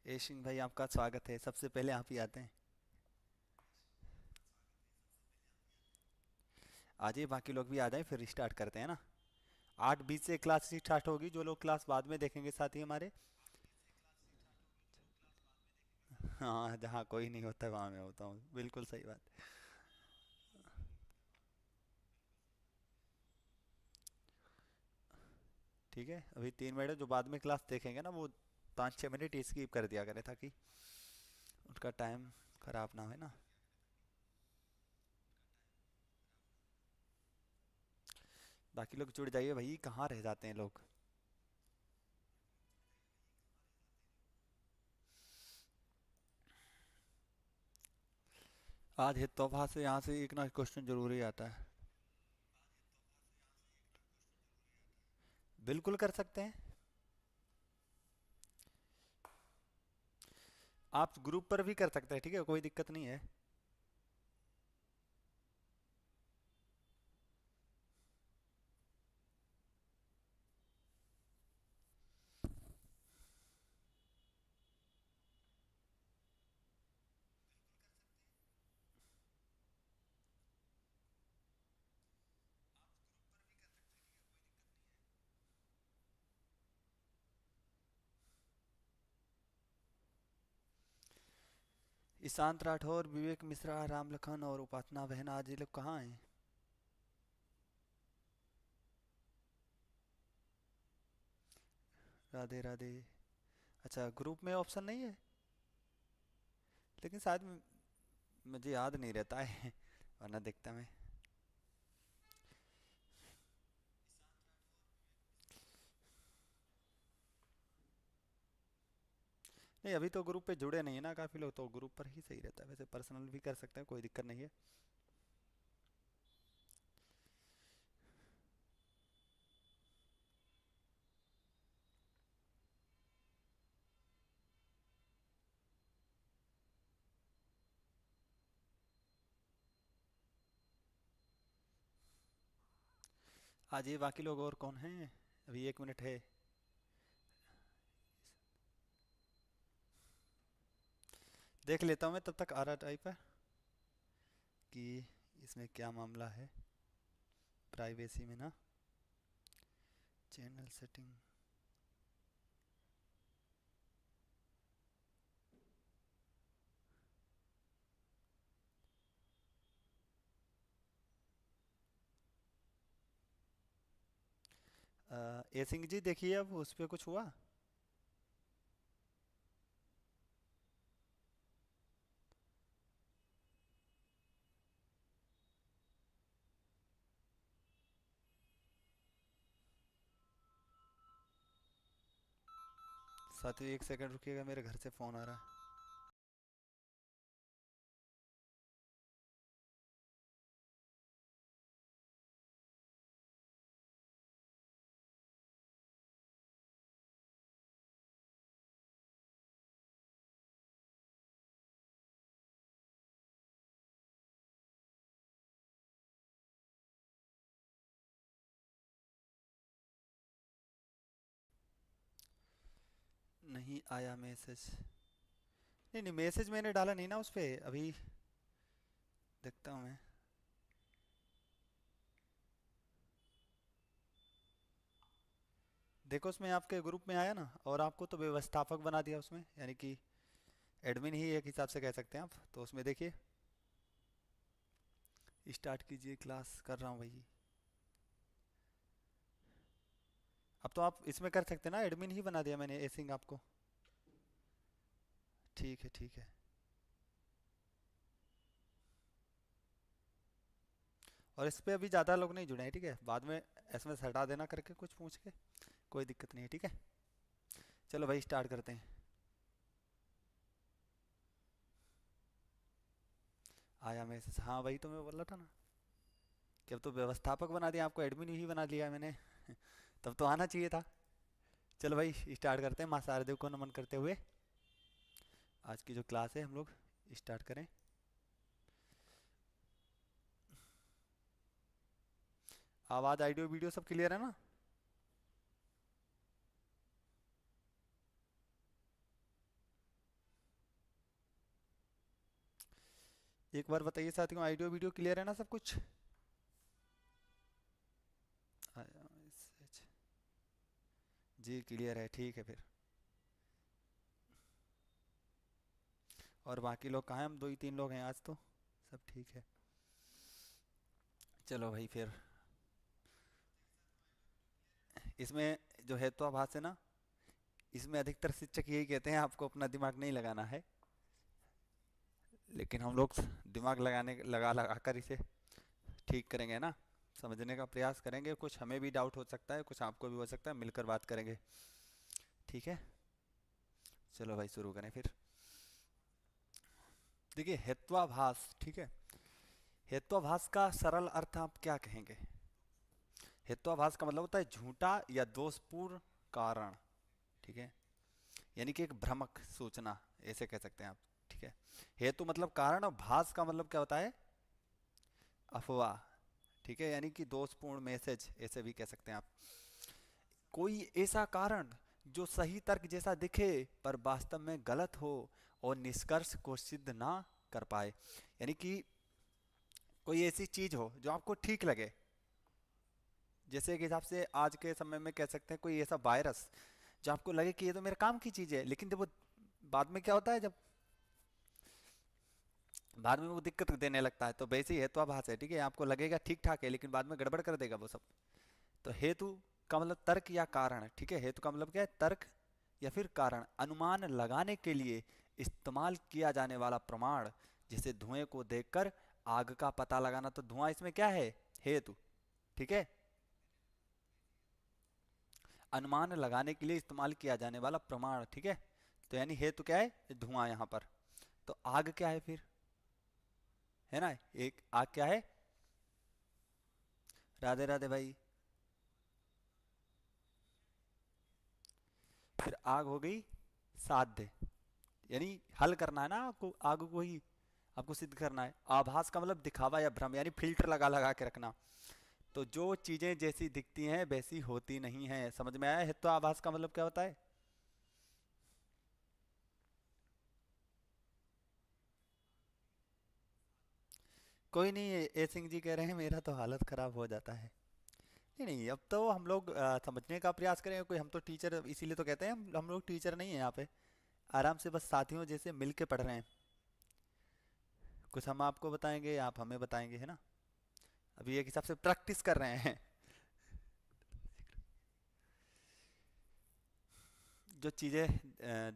ए सिंह भाई, आपका स्वागत है। सबसे पहले आप ही आते हैं। आ जाइए, बाकी लोग भी आ जाएं, फिर स्टार्ट करते हैं ना। 8:20 से क्लास स्टार्ट होगी। जो लोग क्लास बाद में देखेंगे साथी हमारे। हाँ, जहाँ कोई नहीं होता वहाँ मैं होता हूँ, बिल्कुल सही बात। ठीक है, अभी 3 मिनट जो बाद में क्लास देखेंगे ना, वो 5-6 मिनट स्किप कर दिया करें, ताकि उनका टाइम खराब ना हो ना। बाकी लोग जुड़ जाइए भाई, कहाँ रह जाते हैं लोग। आज है तोहफा से यहाँ से एक ना क्वेश्चन जरूरी आता है। बिल्कुल कर सकते हैं। आप ग्रुप पर भी कर सकते हैं, ठीक है, कोई दिक्कत नहीं है। ईशांत राठौर, विवेक मिश्रा, राम लखन और उपासना बहन, आज ये लोग कहाँ हैं? राधे राधे। अच्छा, ग्रुप में ऑप्शन नहीं है। लेकिन शायद मुझे याद नहीं रहता है। वरना देखता मैं। नहीं, अभी तो ग्रुप पे जुड़े नहीं है ना काफ़ी लोग, तो ग्रुप पर ही सही रहता है। वैसे पर्सनल भी कर सकते हैं, कोई दिक्कत नहीं है। आज ये बाकी लोग और कौन हैं? अभी 1 मिनट है। देख लेता हूँ मैं तब तक, आ रहा टाइप है कि इसमें क्या मामला है। प्राइवेसी में ना, चैनल सेटिंग। ए सिंह जी, देखिए अब उस पर कुछ हुआ। साथ ही 1 सेकंड रुकिएगा, मेरे घर से फ़ोन आ रहा है। नहीं आया मैसेज। नहीं नहीं, मैसेज मैंने डाला नहीं ना उस पर अभी। देखता हूँ मैं। देखो, उसमें आपके ग्रुप में आया ना, और आपको तो व्यवस्थापक बना दिया उसमें, यानी कि एडमिन ही एक हिसाब से कह सकते हैं आप। तो उसमें देखिए, स्टार्ट कीजिए, क्लास कर रहा हूँ भाई। अब तो आप इसमें कर सकते हैं ना, एडमिन ही बना दिया मैंने एसिंग आपको। ठीक है, ठीक है। और इस पे अभी ज़्यादा लोग नहीं जुड़े हैं, ठीक है। बाद में एसएमएस हटा देना करके कुछ पूछ के, कोई दिक्कत नहीं है, ठीक है। चलो भाई, स्टार्ट करते हैं। आया मैसेज, हाँ भाई, तो मैं बोल रहा था ना कि अब तो व्यवस्थापक बना दिया, आपको एडमिन ही बना दिया है मैंने। तब तो आना चाहिए था। चलो भाई, स्टार्ट करते हैं, माँ शारदेव को नमन करते हुए। आज की जो क्लास है हम लोग स्टार्ट करें। आवाज़, ऑडियो, वीडियो सब क्लियर है ना? एक बार बताइए साथियों, ऑडियो वीडियो क्लियर है ना सब कुछ? जी क्लियर है, ठीक है फिर। और बाकी लोग कहाँ हैं? हम दो ही तीन लोग हैं आज तो, सब ठीक है। चलो भाई फिर, इसमें जो हेत्वाभास है ना, इसमें अधिकतर शिक्षक यही कहते हैं आपको अपना दिमाग नहीं लगाना है, लेकिन हम लोग दिमाग लगा कर इसे ठीक करेंगे ना, समझने का प्रयास करेंगे। कुछ हमें भी डाउट हो सकता है, कुछ आपको भी हो सकता है, मिलकर बात करेंगे, ठीक है? चलो भाई शुरू करें फिर। देखिए हेत्वाभास, ठीक है, हेत्वाभास का सरल अर्थ आप क्या कहेंगे? हेत्वाभास का मतलब होता है झूठा या दोषपूर्ण कारण, ठीक है, यानी कि एक भ्रामक सूचना, ऐसे कह सकते हैं आप, ठीक है। हेतु मतलब कारण, और भास का मतलब क्या होता है? अफवाह, ठीक है, यानी कि दोषपूर्ण मैसेज, ऐसे भी कह सकते हैं आप। कोई ऐसा कारण जो सही तर्क जैसा दिखे पर वास्तव में गलत हो और निष्कर्ष को सिद्ध ना कर पाए, यानी कि कोई ऐसी चीज हो जो आपको ठीक लगे, जैसे के हिसाब से आज के समय में कह सकते हैं कोई ऐसा वायरस जो आपको लगे कि ये तो मेरे काम की चीज है, लेकिन जब वो बाद में क्या होता है, जब बाद में वो दिक्कत देने लगता है, तो वैसे ही हेत्वाभास है, ठीक है, आपको लगेगा ठीक ठाक है लेकिन बाद में गड़बड़ कर देगा वो सब। तो हेतु का मतलब तर्क या कारण, ठीक है, हेतु का मतलब क्या है? तर्क या फिर कारण, अनुमान लगाने के लिए इस्तेमाल किया जाने वाला प्रमाण, जैसे धुएं को देखकर आग का पता लगाना, तो धुआं इसमें क्या है? हेतु, ठीक है, अनुमान लगाने के लिए इस्तेमाल किया जाने वाला प्रमाण, ठीक है। तो यानी हेतु क्या है? धुआं यहां पर। तो आग क्या है फिर? है ना, एक आग क्या है? राधे राधे भाई। फिर आग हो गई साध्य, यानी हल करना है ना आपको, आग को ही आपको सिद्ध करना है। आभास का मतलब दिखावा या भ्रम, यानी फिल्टर लगा लगा के रखना। तो जो चीजें जैसी दिखती हैं वैसी होती नहीं है, समझ में आया है? तो आभास का मतलब क्या होता है? कोई नहीं, ए सिंह जी कह रहे हैं मेरा तो हालत खराब हो जाता है। नहीं नहीं, अब तो हम लोग समझने का प्रयास करेंगे, कोई हम तो टीचर, इसीलिए तो कहते हैं हम लोग टीचर नहीं है यहाँ पे, आराम से बस साथियों जैसे मिल के पढ़ रहे हैं। कुछ हम आपको बताएंगे, आप हमें बताएंगे, है ना? अभी एक हिसाब से प्रैक्टिस कर रहे हैं। जो चीज़ें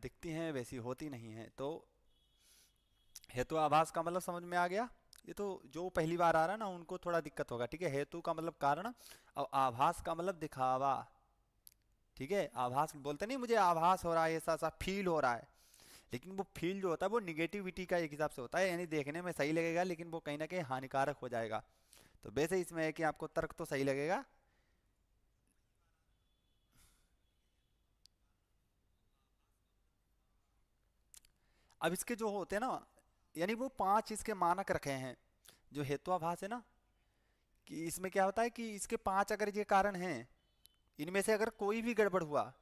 दिखती हैं वैसी होती नहीं हैं, तो हेतु आभास का मतलब समझ में आ गया। ये तो जो पहली बार आ रहा है ना उनको थोड़ा दिक्कत होगा, ठीक है। हेतु का मतलब कारण, और आभास का मतलब दिखावा, ठीक है। आभास बोलते नहीं, मुझे आभास हो रहा है, ऐसा सा फील हो रहा है, लेकिन वो फील जो होता है वो निगेटिविटी का एक हिसाब से होता है, यानी देखने में सही लगेगा लेकिन वो कहीं ना कहीं हानिकारक हो जाएगा। तो वैसे इसमें है कि आपको तर्क तो सही लगेगा। अब इसके जो होते हैं ना, यानी वो पांच इसके मानक रखे हैं जो हेत्वाभास है ना, कि इसमें क्या होता है कि इसके पांच अगर ये कारण हैं, इनमें से अगर कोई भी गड़बड़ हुआ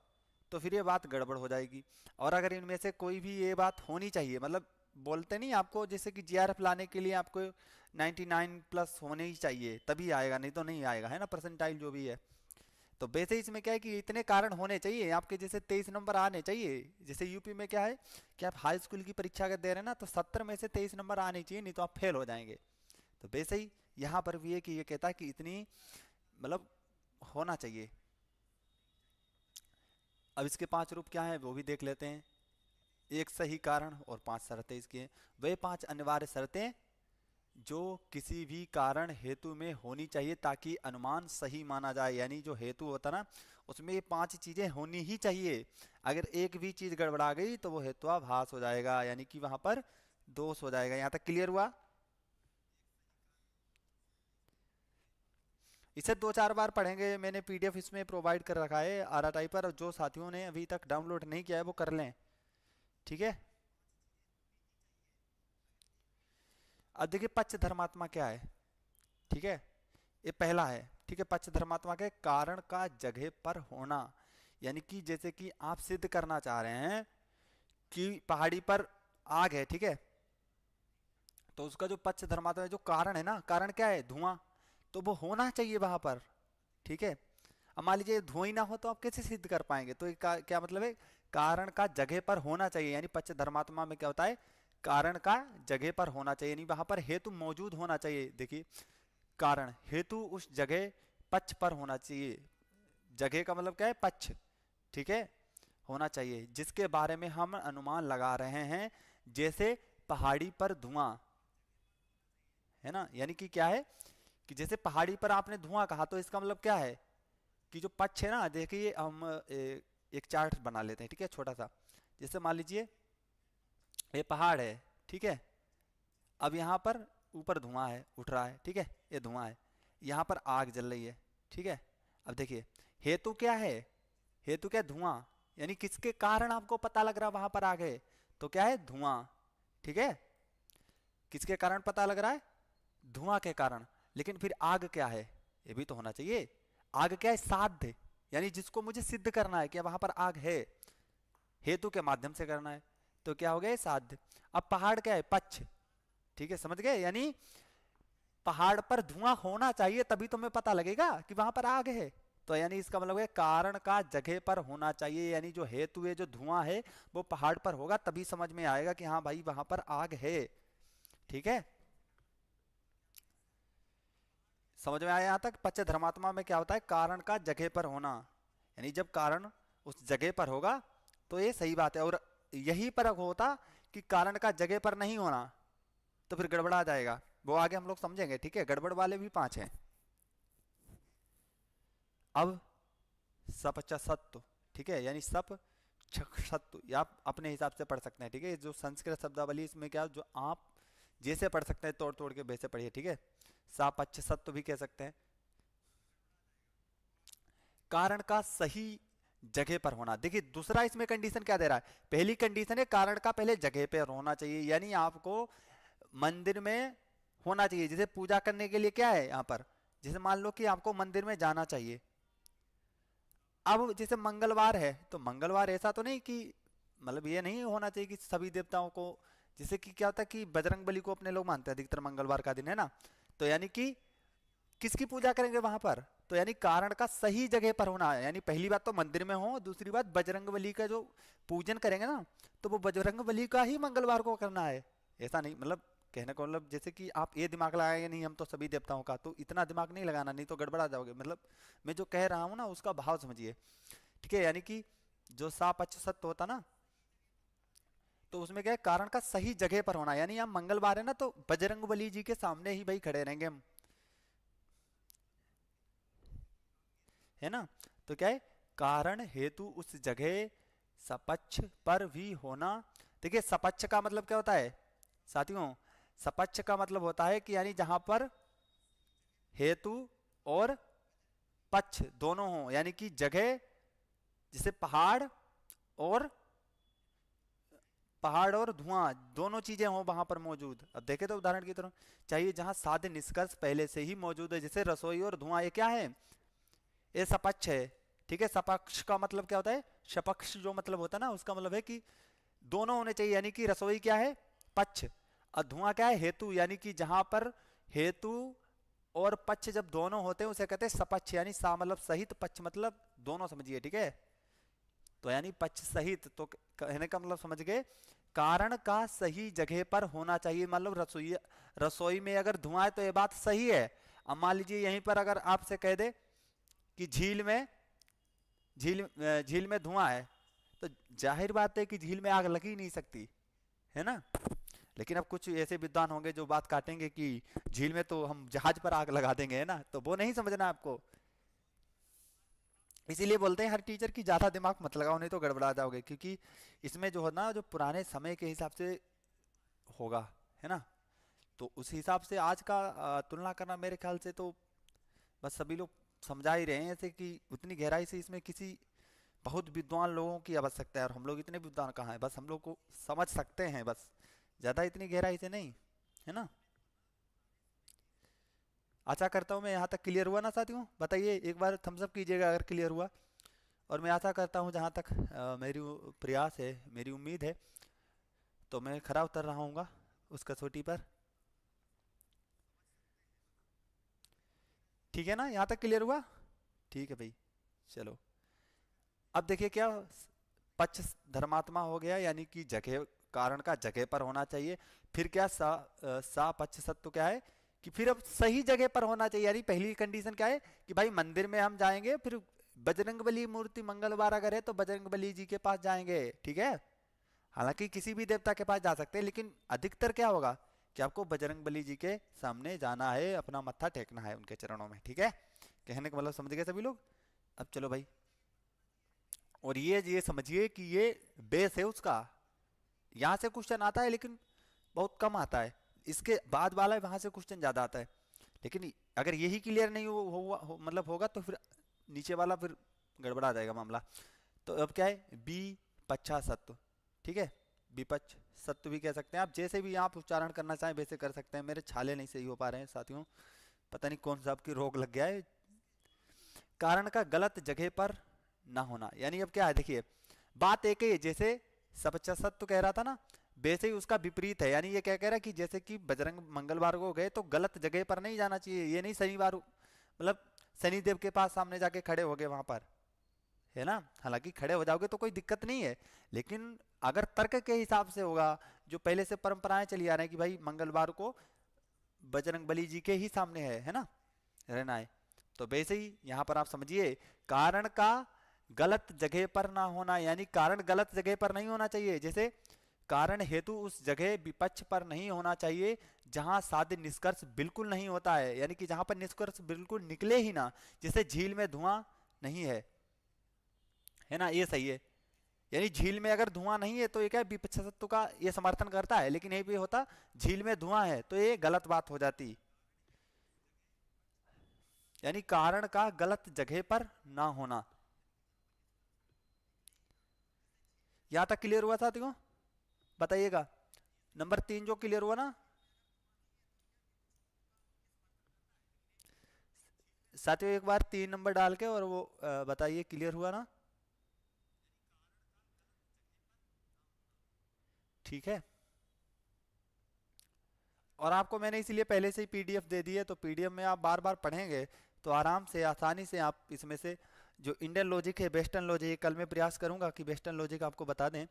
तो फिर ये बात गड़बड़ हो जाएगी। और अगर इनमें से कोई भी ये बात होनी चाहिए, मतलब बोलते नहीं आपको, जैसे कि जीआरएफ लाने के लिए आपको 99 प्लस होने ही चाहिए तभी आएगा, नहीं तो नहीं आएगा, है ना, परसेंटाइल जो भी है। तो वैसे ही इसमें क्या है कि इतने कारण होने चाहिए आपके, जैसे 23 नंबर आने चाहिए। जैसे यूपी में क्या है कि आप हाई स्कूल की परीक्षा अगर दे रहे हैं ना, तो 70 में से 23 नंबर आने चाहिए, नहीं तो आप फेल हो जाएंगे। तो वैसे ही यहाँ पर भी है कि ये कहता है कि इतनी, मतलब होना चाहिए। अब इसके पांच रूप क्या है वो भी देख लेते हैं। एक सही कारण और पांच शर्तें इसकी हैं। वे पांच अनिवार्य शर्तें जो किसी भी कारण हेतु में होनी चाहिए ताकि अनुमान सही माना जाए, यानी जो हेतु होता ना उसमें ये पांच चीजें होनी ही चाहिए। अगर एक भी चीज गड़बड़ा गई तो वो हेत्वाभास हो जाएगा, यानी कि वहां पर दोष हो जाएगा। यहां तक क्लियर हुआ? इसे दो चार बार पढ़ेंगे, मैंने पीडीएफ इसमें प्रोवाइड कर रखा है आर टाइप पर, जो साथियों ने अभी तक डाउनलोड नहीं किया है वो कर लें, ठीक है। अब देखिए पच्च धर्मात्मा क्या है, ठीक है, ये पहला है, ठीक है। पच्च धर्मात्मा के कारण का जगह पर होना, यानी कि जैसे कि आप सिद्ध करना चाह रहे हैं कि पहाड़ी पर आग है, ठीक है, तो उसका जो पच्छ धर्मात्मा जो कारण है ना, कारण क्या है, धुआं, तो वो होना चाहिए वहां पर, ठीक है। अब मान लीजिए धुआं ही ना हो तो आप कैसे सिद्ध कर पाएंगे, तो क्या मतलब है, कारण का जगह पर होना चाहिए, यानी पच्छ धर्मात्मा में क्या होता है, कारण का जगह पर होना चाहिए, यानी वहां पर हेतु मौजूद होना चाहिए। देखिए कारण हेतु उस जगह पक्ष पर होना चाहिए, जगह का मतलब क्या है, पक्ष, ठीक है, होना चाहिए, जिसके बारे में हम अनुमान लगा रहे हैं, जैसे पहाड़ी पर धुआं, है ना, यानी कि क्या है कि जैसे पहाड़ी पर आपने धुआं कहा, तो इसका मतलब क्या है कि जो पक्ष है ना, देखिए हम एक चार्ट बना लेते हैं, ठीक है, छोटा सा। जैसे मान लीजिए ये पहाड़ है, ठीक है, अब यहाँ पर ऊपर धुआं है, उठ रहा है, ठीक है, ये धुआं है, यहाँ पर आग जल रही है, ठीक है। अब देखिए हेतु क्या है, हेतु क्या, धुआं, यानी किसके कारण आपको पता लग रहा है वहां पर आग है, तो क्या है, धुआं, ठीक है, किसके कारण पता लग रहा है, धुआं के कारण। लेकिन फिर आग क्या है, ये भी तो होना चाहिए, आग क्या है, साध्य, यानी जिसको मुझे सिद्ध करना है कि वहां पर आग है, हेतु के माध्यम से करना है, तो क्या हो गया, साध्य। अब पहाड़ क्या है, पक्ष, ठीक है, समझ गए, यानी पहाड़ पर धुआं होना चाहिए तभी तुम्हें पता लगेगा कि वहां पर आग है, तो यानी इसका मतलब है कारण का जगह पर होना चाहिए, यानी जो हेतु है, जो धुआं है, वो पहाड़ पर होगा तभी समझ में आएगा कि हाँ भाई वहां पर आग है, ठीक है। समझ में आया यहाँ तक, पच्च धर्मात्मा में क्या होता है, कारण का जगह पर होना, यानी जब कारण उस जगह पर होगा तो ये सही बात है, और यही पर होता कि कारण का जगह पर नहीं होना तो फिर गड़बड़ा जाएगा, वो आगे हम लोग समझेंगे, ठीक है, गड़बड़ वाले भी 5 हैं। अब सपच सत्व, ठीक है, यानी सप छक सत्व, या आप अपने हिसाब से पढ़ सकते हैं, ठीक है, जो संस्कृत शब्दावली इसमें क्या, जो आप जैसे पढ़ सकते हैं तोड़ तोड़ के वैसे पढ़िए, ठीक है, सापच्य सत्व भी कह सकते हैं। कारण का सही जगह पर होना, देखिए दूसरा इसमें कंडीशन क्या दे रहा है, पहली कंडीशन है कारण का पहले जगह पर होना चाहिए, यानी आपको मंदिर में होना चाहिए, जैसे पूजा करने के लिए क्या है यहाँ पर, जैसे मान लो कि आपको मंदिर में जाना चाहिए, अब जैसे मंगलवार है तो मंगलवार ऐसा तो नहीं कि, मतलब ये नहीं होना चाहिए कि सभी देवताओं को, जैसे कि क्या होता है कि बजरंग बली को अपने लोग मानते हैं अधिकतर मंगलवार का दिन, है ना, तो यानी कि किसकी पूजा करेंगे वहां पर, तो यानी कारण का सही जगह पर होना है, यानी पहली बात तो मंदिर में हो, दूसरी बात बजरंग बली का जो पूजन करेंगे ना, तो वो बजरंग बली का ही मंगलवार को करना है, ऐसा नहीं, मतलब कहने को मतलब जैसे कि आप ये दिमाग लगाएंगे नहीं हम तो सभी देवताओं का, तो इतना दिमाग नहीं लगाना, नहीं तो गड़बड़ा जाओगे, मतलब मैं जो कह रहा हूँ ना उसका भाव समझिए, ठीक है, यानी कि जो सापच्य सत्य होता ना, तो उसमें क्या है, कारण का सही जगह पर होना, यानी हम मंगलवार है ना तो बजरंग बली जी के सामने ही भाई खड़े रहेंगे हम, है ना, तो क्या है, कारण हेतु उस जगह सपक्ष पर भी होना। देखिए सपक्ष का मतलब क्या होता है साथियों, सपक्ष का मतलब होता है कि यानी जहां पर हेतु और पक्ष दोनों हो, यानी कि जगह, जैसे पहाड़ और धुआं दोनों चीजें हो वहां पर मौजूद। अब देखे तो उदाहरण की तरह चाहिए जहां साध्य निष्कर्ष पहले से ही मौजूद है, जैसे रसोई और धुआं, ये क्या है, ये सपक्ष है, ठीक है, सपक्ष का मतलब क्या होता है, सपक्ष जो मतलब होता है ना उसका मतलब है कि दोनों होने चाहिए, यानी कि रसोई क्या है, पक्ष, और धुआं क्या है, हेतु, यानी कि जहां पर हेतु और पक्ष जब दोनों होते हैं उसे कहते हैं सपक्ष, यानी सा मतलब सहित, पक्ष मतलब दोनों, समझिए, ठीक है, तो यानी पक्ष सहित, तो कहने का मतलब समझ गए, कारण का सही जगह पर होना चाहिए, मतलब रसोई, रसोई में अगर धुआं है तो ये बात सही है। अब मान लीजिए यहीं पर अगर आपसे कह दे कि झील में धुआं है, तो जाहिर बात है कि झील में आग लग ही नहीं सकती, है ना, लेकिन अब कुछ ऐसे विद्वान होंगे जो बात काटेंगे कि झील में तो हम जहाज पर आग लगा देंगे, है ना, तो वो नहीं समझना आपको, इसीलिए बोलते हैं हर टीचर की ज्यादा दिमाग मत लगाओ नहीं तो गड़बड़ा जाओगे, क्योंकि इसमें जो है ना जो पुराने समय के हिसाब से होगा, है ना, तो उस हिसाब से आज का तुलना करना मेरे ख्याल से तो बस सभी लोग समझा ही रहे हैं, ऐसे कि उतनी गहराई से इसमें किसी बहुत विद्वान लोगों की आवश्यकता है, और हम लोग इतने विद्वान कहाँ हैं, बस हम लोग को समझ सकते हैं, बस ज़्यादा इतनी गहराई से नहीं, है ना। आशा करता हूँ मैं यहाँ तक क्लियर हुआ ना साथियों, बताइए एक बार थम्स अप कीजिएगा अगर क्लियर हुआ, और मैं आशा करता हूँ जहाँ तक मेरी प्रयास है, मेरी उम्मीद है, तो मैं खरा उतर रहा हूँगा उस कसौटी पर। ठीक है ना, यहाँ तक क्लियर हुआ? ठीक है भाई, चलो अब देखिए क्या, पक्ष धर्मात्मा हो गया, यानी कि जगह, कारण का जगह पर होना चाहिए। फिर क्या, सा पक्ष सत्व क्या है कि फिर अब सही जगह पर होना चाहिए। यानी पहली कंडीशन क्या है कि भाई मंदिर में हम जाएंगे, फिर बजरंगबली मूर्ति मंगलवार अगर है तो बजरंगबली जी के पास जाएंगे, ठीक है। हालांकि किसी भी देवता के पास जा सकते हैं, लेकिन अधिकतर क्या होगा कि आपको बजरंगबली जी के सामने जाना है, अपना मत्था टेकना है उनके चरणों में, ठीक है। कहने का मतलब समझ गए सभी लोग? अब चलो भाई, और ये समझिए कि ये बेस है उसका। यहाँ से क्वेश्चन आता है लेकिन बहुत कम आता है, इसके बाद वाला वहां से क्वेश्चन ज्यादा आता है। लेकिन अगर यही क्लियर नहीं मतलब होगा तो फिर नीचे वाला फिर गड़बड़ा जाएगा मामला। तो अब क्या है, बी पच्छा सत्व, ठीक है। विपक्ष सत्व भी कह सकते हैं आप, जैसे भी आप उच्चारण करना चाहें वैसे कर सकते हैं। मेरे छाले नहीं सही हो पा रहे हैं साथियों, पता नहीं कौन सा आपकी रोग लग गया है। कारण का गलत जगह पर ना होना, यानी अब क्या है देखिए, बात एक ही, जैसे सपच्चा सत्व कह रहा था ना, वैसे ही उसका विपरीत है। यानी ये क्या कह रहा है कि जैसे कि बजरंग मंगलवार को गए तो गलत जगह पर नहीं जाना चाहिए। ये नहीं शनिवार मतलब शनिदेव के पास सामने जाके खड़े हो गए वहां पर, है ना। हालांकि खड़े हो जाओगे तो कोई दिक्कत नहीं है, लेकिन अगर तर्क के हिसाब से होगा, जो पहले से परंपराएं चली आ रही है कि भाई मंगलवार को बजरंग बली जी के ही सामने है ना, रहना है, तो वैसे ही यहाँ पर आप समझिए, कारण का गलत जगह पर ना होना, यानी कारण गलत जगह पर नहीं होना चाहिए। जैसे कारण हेतु उस जगह विपक्ष पर नहीं होना चाहिए जहां साध्य निष्कर्ष बिल्कुल नहीं होता है, यानी कि जहां पर निष्कर्ष बिल्कुल निकले ही ना, जैसे झील में धुआं नहीं है ना, ये सही है। यानी झील में अगर धुआं नहीं है तो ये क्या, विपक्षत्व का ये समर्थन करता है, लेकिन ये भी होता झील में धुआं है तो ये गलत बात हो जाती। यानी कारण का गलत जगह पर ना होना। यहां तक क्लियर हुआ साथियों? बताइएगा। नंबर 3 जो क्लियर हुआ ना साथियों, एक बार 3 नंबर डाल के और वो बताइए क्लियर हुआ ना? ठीक है। और आपको मैंने इसलिए पहले से ही पीडीएफ दे दी है, तो पीडीएफ में आप बार बार पढ़ेंगे तो आराम से आसानी से आप इसमें से जो इंडियन लॉजिक है, वेस्टर्न लॉजिक, कल मैं प्रयास करूंगा कि वेस्टर्न लॉजिक आपको बता दें,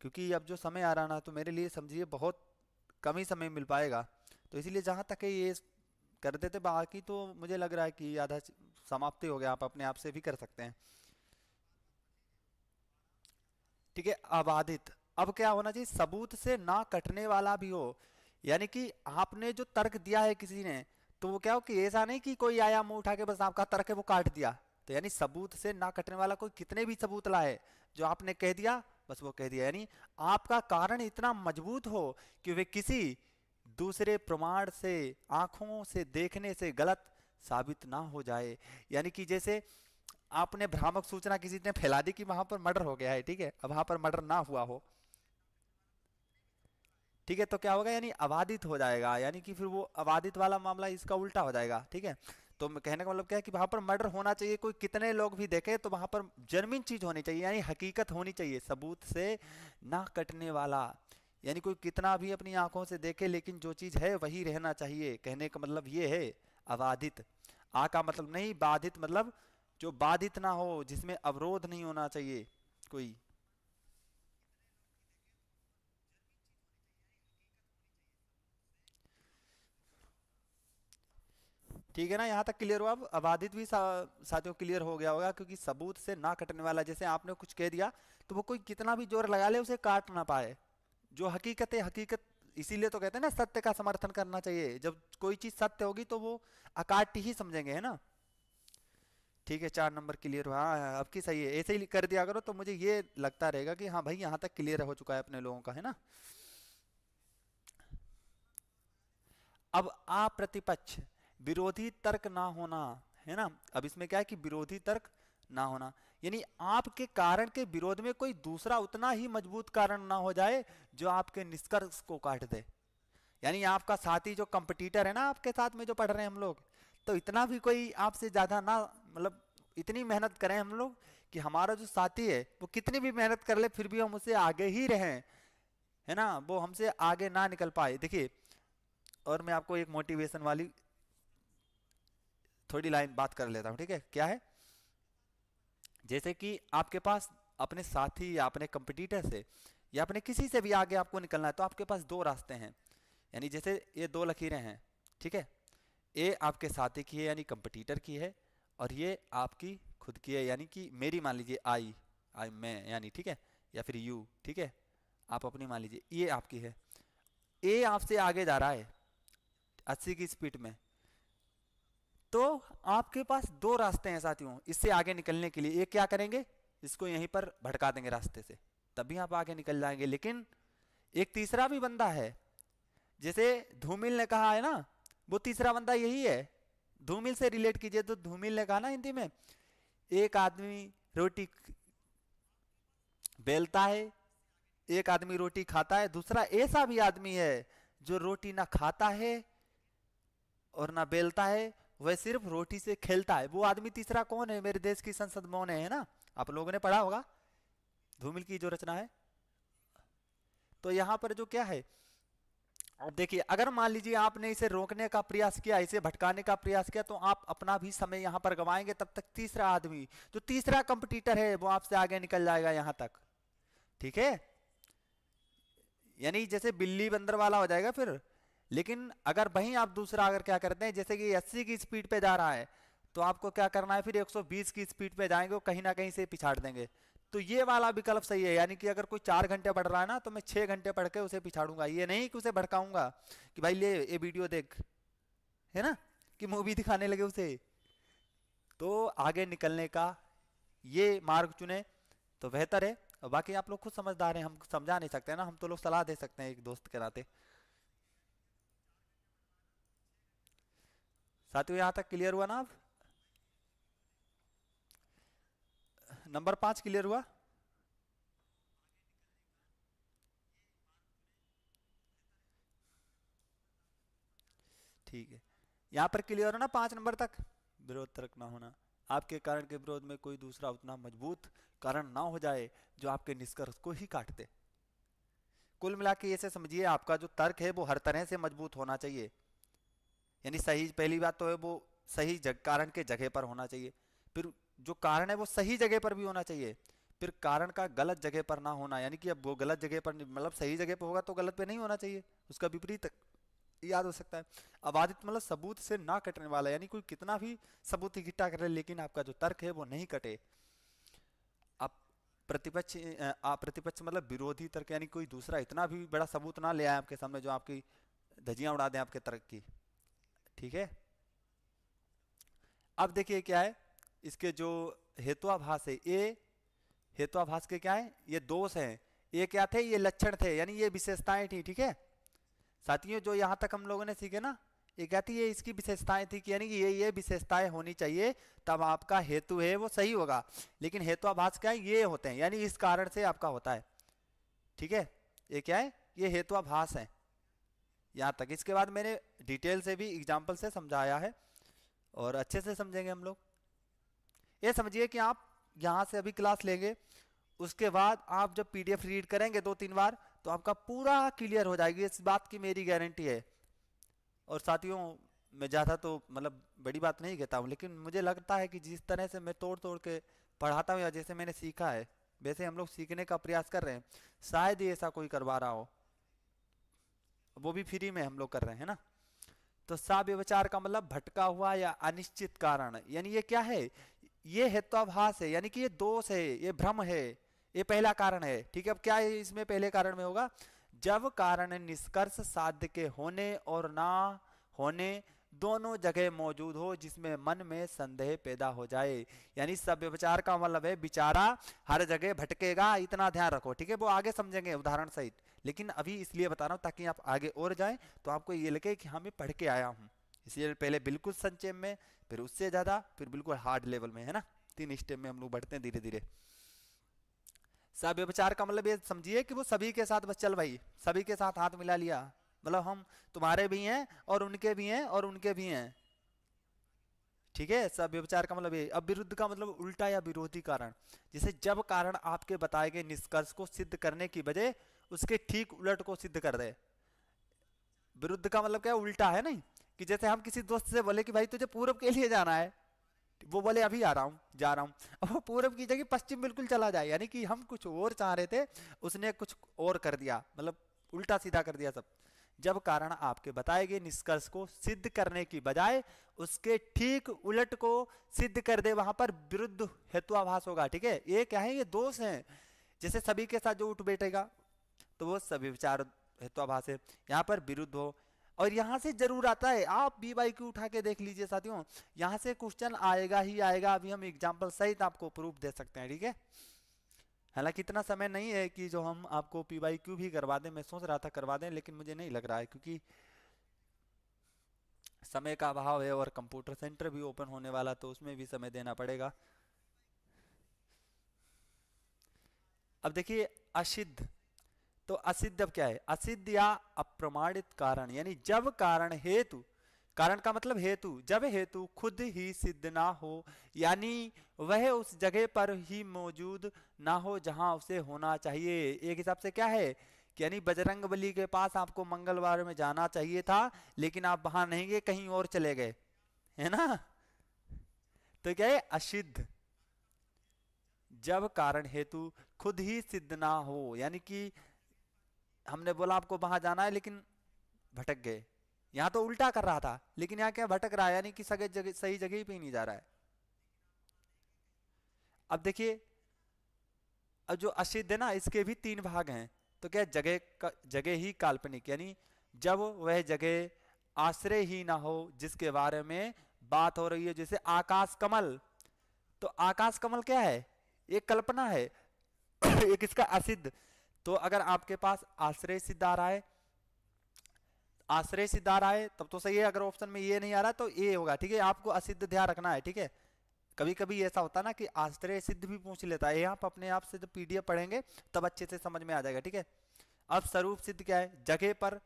क्योंकि अब जो समय आ रहा ना तो मेरे लिए समझिए बहुत कम ही समय मिल पाएगा। तो इसलिए जहाँ तक है ये कर देते, बाकी तो मुझे लग रहा है कि आधा समाप्ति हो गया, आप अपने आप से भी कर सकते हैं। ठीक है, अबाधित। अब क्या होना चाहिए, सबूत से ना कटने वाला भी हो। यानी कि आपने जो तर्क दिया है किसी ने, तो वो क्या हो कि ऐसा नहीं कि कोई आया मुंह उठा के बस आपका तर्क है वो काट दिया। तो यानी सबूत से ना कटने वाला, कोई कितने भी सबूत लाए, जो आपने कह दिया बस वो कह दिया। यानी आपका कारण इतना मजबूत हो कि वे किसी दूसरे प्रमाण से, आंखों से देखने से गलत साबित ना हो जाए। यानी कि जैसे आपने भ्रामक सूचना किसी ने फैला दी कि वहां पर मर्डर हो गया है, ठीक है, अब वहां पर मर्डर ना हुआ हो, ठीक है, तो क्या होगा, यानी अबाधित हो जाएगा। यानी कि फिर वो अबाधित वाला मामला इसका उल्टा हो जाएगा, ठीक है। तो कहने का मतलब क्या है कि वहां पर मर्डर होना चाहिए, कोई कितने लोग भी देखे तो वहां पर जर्मिन चीज होनी चाहिए, यानी हकीकत होनी चाहिए, सबूत से ना कटने वाला। यानी कोई कितना भी अपनी आंखों से देखे लेकिन जो चीज है वही रहना चाहिए, कहने का मतलब ये है अबाधित। आ का मतलब नहीं, बाधित मतलब जो बाधित ना हो, जिसमें अवरोध नहीं होना चाहिए कोई। ठीक है ना, यहाँ तक क्लियर हुआ? अब अबाधित भी साथियों क्लियर हो गया होगा, क्योंकि सबूत से ना कटने वाला, जैसे आपने कुछ कह दिया तो वो कोई कितना भी जोर लगा ले उसे काट ना पाए। जो हकीकत है हकीकत, इसीलिए तो कहते हैं ना सत्य का समर्थन करना चाहिए। जब कोई चीज सत्य होगी तो वो अकाट्य ही समझेंगे, है ना। ठीक है, 4 नंबर क्लियर हुआ। हाँ, अब की सही है, ऐसे ही कर दिया करो तो मुझे ये लगता रहेगा कि हाँ भाई यहाँ तक क्लियर हो चुका है अपने लोगों का, है ना। अब अप्रतिपक्ष, विरोधी तर्क ना होना, है ना। अब इसमें क्या है कि विरोधी तर्क ना होना, यानी आपके कारण के विरोध में कोई दूसरा उतना ही मजबूत कारण ना हो जाए जो आपके निष्कर्ष को काट दे। यानी आपका साथी जो कंपटीटर है ना आपके साथ में जो पढ़ रहे हैं हम लोग, तो इतना भी कोई आपसे ज्यादा ना, मतलब इतनी मेहनत करें हम लोग कि हमारा जो साथी है वो कितनी भी मेहनत कर ले फिर भी हम उससे आगे ही रहें, है ना, वो हमसे आगे ना निकल पाए। देखिए, और मैं आपको एक मोटिवेशन वाली थोड़ी लाइन बात कर लेता हूँ, ठीक है। क्या है, जैसे कि आपके पास अपने साथी या अपने कंपटीटर से या अपने किसी से भी आगे आपको निकलना है, तो आपके पास दो रास्ते हैं। यानी जैसे ये दो लकीरें हैं, ठीक है, ये आपके साथी की है यानी कंपटीटर की है, और ये आपकी खुद की है यानी कि मेरी, मान लीजिए आई मैं यानी, ठीक है, या फिर यू, ठीक है, आप अपनी मान लीजिए, ये आपकी है। ए आपसे आगे जा रहा है 80 की स्पीड में, तो आपके पास दो रास्ते हैं साथियों इससे आगे निकलने के लिए। एक क्या करेंगे, इसको यहीं पर भटका देंगे रास्ते से, तभी आप आगे निकल जाएंगे। लेकिन एक तीसरा भी बंदा है, जैसे धूमिल ने कहा है ना, वो तीसरा बंदा यही है। धूमिल से रिलेट कीजिए तो धूमिल ने कहा ना हिंदी में, एक आदमी रोटी बेलता है, एक आदमी रोटी खाता है, दूसरा ऐसा भी आदमी है जो रोटी ना खाता है और ना बेलता है, वह सिर्फ रोटी से खेलता है। वो आदमी तीसरा कौन है, मेरे देश की संसद में है ना, आप लोगों ने पढ़ा होगा धूमिल की जो रचना है। तो यहां पर जो क्या है, अब देखिए, अगर मान लीजिए आपने इसे रोकने का प्रयास किया, इसे भटकाने का प्रयास किया, तो आप अपना भी समय यहां पर गंवाएंगे। तब तक तीसरा आदमी जो तीसरा कंपटीटर है वो आपसे आगे निकल जाएगा यहां तक, ठीक है। यानी जैसे बिल्ली बंदर वाला हो जाएगा फिर। लेकिन अगर वहीं आप दूसरा अगर क्या करते हैं, जैसे कि 80 की स्पीड पे जा रहा है, तो आपको क्या करना है, फिर 120 की स्पीड पे जाएंगे, कहीं ना कहीं से पिछाड़ देंगे। तो ये वाला विकल्प सही है, यानी कि अगर कोई 4 घंटे पढ़ रहा है ना, तो मैं 6 घंटे पढ़ के उसे पिछाड़ूंगा। ये नहीं कि उसे भड़काऊंगा कि भाई ले ये वीडियो देख, है ना, कि मूवी दिखाने लगे उसे। तो आगे निकलने का ये मार्ग चुने तो बेहतर है। और बाकी आप लोग खुद समझदार हैं, हम समझा नहीं सकते ना, हम तो लोग सलाह दे सकते हैं एक दोस्त के नाते। साथियों यहाँ तक क्लियर हुआ ना? अब नंबर 5 क्लियर हुआ? ठीक है, यहाँ पर क्लियर हो ना 5 नंबर तक? विरोध तर्क ना होना, आपके कारण के विरोध में कोई दूसरा उतना मजबूत कारण ना हो जाए जो आपके निष्कर्ष को ही काट दे। कुल मिला के ऐसे समझिए, आपका जो तर्क है वो हर तरह से मजबूत होना चाहिए। यानी सही, पहली बात तो है वो सही कारण के जगह पर होना चाहिए। फिर जो कारण है वो सही जगह पर भी होना चाहिए। फिर कारण का गलत जगह पर ना होना, यानी कि अब वो गलत जगह पर मतलब सही जगह पर होगा तो गलत पे नहीं होना चाहिए, उसका विपरीत याद हो सकता है। अबाधित मतलब सबूत से ना कटने वाला, यानी कोई कितना भी सबूत इकट्ठा करे लेकिन आपका जो तर्क है वो नहीं कटे। अब प्रतिपक्ष प्रतिपक्ष मतलब विरोधी तर्क, यानी कोई दूसरा इतना भी बड़ा सबूत ना ले आए आपके सामने जो आपकी धज्जियां उड़ा दें आपके तर्क की, ठीक है। अब देखिए क्या है, इसके जो हेतुआभास है, ये हेतुआभास के क्या है, ये दोष हैं। ये क्या थे, ये लक्षण थे, यानी ये विशेषताएं थी, ठीक है साथियों। जो यहां तक हम लोगों ने सीखे ना, ये क्या थी, ये इसकी विशेषताएं थी कि यानी कि ये विशेषताएं होनी चाहिए तब आपका हेतु है वो सही होगा। लेकिन हेतुआभास क्या है, ये होते हैं, यानी इस कारण से आपका होता है, ठीक है। ये क्या है, ये हेतुआभास है यहां तक। इसके बाद मैंने डिटेल से भी एग्जाम्पल से समझाया है और अच्छे से समझेंगे हम लोग। ये समझिए कि आप यहाँ से अभी क्लास लेंगे, उसके बाद आप जब पीडीएफ रीड करेंगे 2-3 बार तो आपका पूरा क्लियर हो जाएगी, इस बात की मेरी गारंटी है। और साथियों, मैं ज़्यादा तो मतलब बड़ी बात नहीं कहता हूँ, लेकिन मुझे लगता है कि जिस तरह से मैं तोड़ तोड़ के पढ़ाता हूँ या जैसे मैंने सीखा है वैसे हम लोग सीखने का प्रयास कर रहे हैं, शायद ही ऐसा कोई करवा रहा हो, वो भी फ्री में हम लोग कर रहे हैं ना। तो साव्यवचार का मतलब भटका हुआ या अनिश्चित कारण, यानी ये क्या है, ये हेत्वाभास है, यानी कि ये दोष है, ये भ्रम है, ये पहला कारण है, ठीक है। अब क्या है इसमें पहले कारण में होगा, जब कारण निष्कर्ष साध्य के होने और ना होने दोनों जगह मौजूद हो जिसमें मन में संदेह पैदा हो जाए। यानी सव्यवचार का मतलब है विचारा हर जगह भटकेगा, इतना ध्यान रखो, ठीक है। वो आगे समझेंगे उदाहरण सहित, लेकिन अभी इसलिए बता रहा हूं ताकि आप आगे और जाएं तो आपको ये लगे कि हाँ मैं पढ़ के आया हूँ। इसलिए पहले बिल्कुल संक्षेप में, फिर उससे ज्यादा, फिर बिल्कुल हार्ड लेवल में, है ना। 3 स्टेप में हम लोग बढ़ते हैं धीरे धीरे। सव्यभिचार का मतलब ये समझिए कि वो सभी के साथ बस चल भाई, सभी के साथ हाथ मिला लिया, मतलब हम तुम्हारे भी हैं और उनके भी हैं और उनके भी हैं, ठीक है। सव्यभिचार का मतलब ये। अब विरुद्ध का मतलब उल्टा या विरोधी कारण, जैसे जब कारण आपके बताए गए निष्कर्ष को सिद्ध करने की बजाय उसके ठीक उलट को सिद्ध कर दे। विरुद्ध का मतलब क्या, उल्टा है नहीं, कि जैसे हम किसी दोस्त से बोले कि भाई तुझे पूरब के लिए जाना है, वो बोले अभी आ रहा हूँ, जा रहा हूँ, अब वो पूरब की जगह पश्चिम बिल्कुल चला जाए, यानी कि हम कुछ और चाह रहे थे, उसने कुछ और कर दिया, मतलब उल्टा सीधा कर दिया सब। जब कारण आपके बताए गए निष्कर्ष को सिद्ध करने की बजाय उसके ठीक उलट को सिद्ध कर दे, वहां पर विरुद्ध हेतुआभास होगा। ठीक है, ये क्या है, ये दोष है। जैसे सभी के साथ जो उठ बैठेगा तो वो सभी विचार हेतुआभास है, यहाँ पर विरुद्ध हो। और यहाँ से जरूर आता है, आप बी बाई क्यू उठा के देख लीजिए साथियों, यहाँ से क्वेश्चन आएगा ही आएगा। अभी हम एग्जाम्पल सहित आपको प्रूफ दे सकते हैं। ठीक है, हालांकि इतना समय नहीं है कि जो हम आपको पी बाई क्यू भी करवा दें, मैं सोच रहा था करवा दें, लेकिन मुझे नहीं लग रहा है, क्योंकि समय का अभाव है और कंप्यूटर सेंटर भी ओपन होने वाला, तो उसमें भी समय देना पड़ेगा। अब देखिए असिद्ध, तो असिद्ध अब क्या है, असिद्ध या अप्रमाणित कारण, यानी जब कारण हेतु, कारण का मतलब हेतु, जब हेतु खुद ही सिद्ध ना हो, यानी वह उस जगह पर ही मौजूद ना हो जहां उसे होना चाहिए। एक हिसाब से क्या है कि यानी बजरंगबली के पास आपको मंगलवार में जाना चाहिए था, लेकिन आप वहां नहीं गए, कहीं और चले गए, है ना, तो क्या है असिद्ध। जब कारण हेतु खुद ही सिद्ध ना हो, यानी कि हमने बोला आपको वहां जाना है लेकिन भटक गए, यहाँ तो उल्टा कर रहा था, लेकिन यहाँ क्या भटक रहा है, यानी कि सही जगह पे ही नहीं जा रहा है। अब देखिए, अब जो असिद्ध है ना, इसके भी तीन भाग हैं। तो क्या जगह ही काल्पनिक, यानी जब वह जगह आश्रय ही ना हो जिसके बारे में बात हो रही है, जैसे आकाश कमल, तो आकाश कमल क्या है, एक कल्पना है एक इसका असिद्ध। तो अगर आपके पास आश्रय सिद्ध आ रहा है, आश्रय सिद्ध आ रहा है तब तो सही है, अगर ऑप्शन में ये नहीं आ रहा तो ये होगा। ठीक है, आपको असिद्ध ध्यान रखना है। ठीक है, कभी कभी ऐसा होता है ना कि आश्रय सिद्ध भी पूछ लेता है, आप अपने आप से जब पीडीएफ पढ़ेंगे तब अच्छे से समझ में आ जाएगा। ठीक है, अब स्वरूप सिद्ध क्या है, जगह पर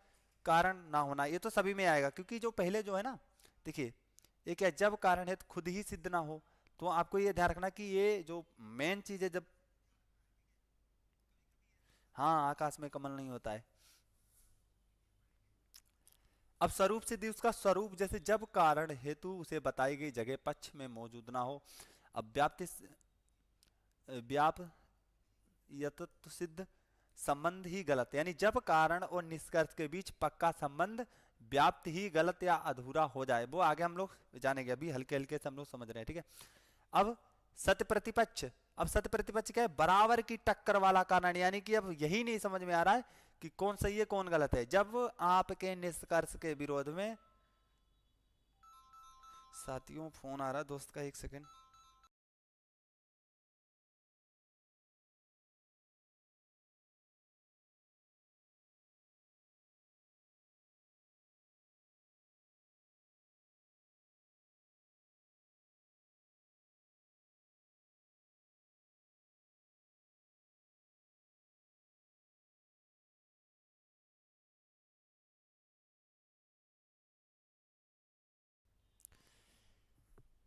कारण ना होना, ये तो सभी में आएगा, क्योंकि जो पहले जो है ना, देखिए ये क्या, जब कारण है तो खुद ही सिद्ध ना हो, तो आपको ये ध्यान रखना कि ये जो मेन चीज है, जब हाँ आकाश में कमल नहीं होता है। अब स्वरूप सिद्धि, उसका स्वरूप जैसे जब कारण हेतु उसे बताई गई जगह पक्ष में मौजूद ना हो। अब व्याप यतत्व सिद्ध संबंध ही गलत, यानी जब कारण और निष्कर्ष के बीच पक्का संबंध व्याप्त ही गलत या अधूरा हो जाए, वो आगे हम लोग जानेंगे, अभी हल्के हल्के से हम लोग समझ रहे हैं। ठीक है, अब सत्य प्रतिपक्ष, अब सत्य प्रतिपक्ष क्या है, बराबर की टक्कर वाला कारण, यानी कि अब यही नहीं समझ में आ रहा है कि कौन सही है कौन गलत है। जब आपके निष्कर्ष के विरोध में, साथियों फोन आ रहा है दोस्त का, एक सेकंड।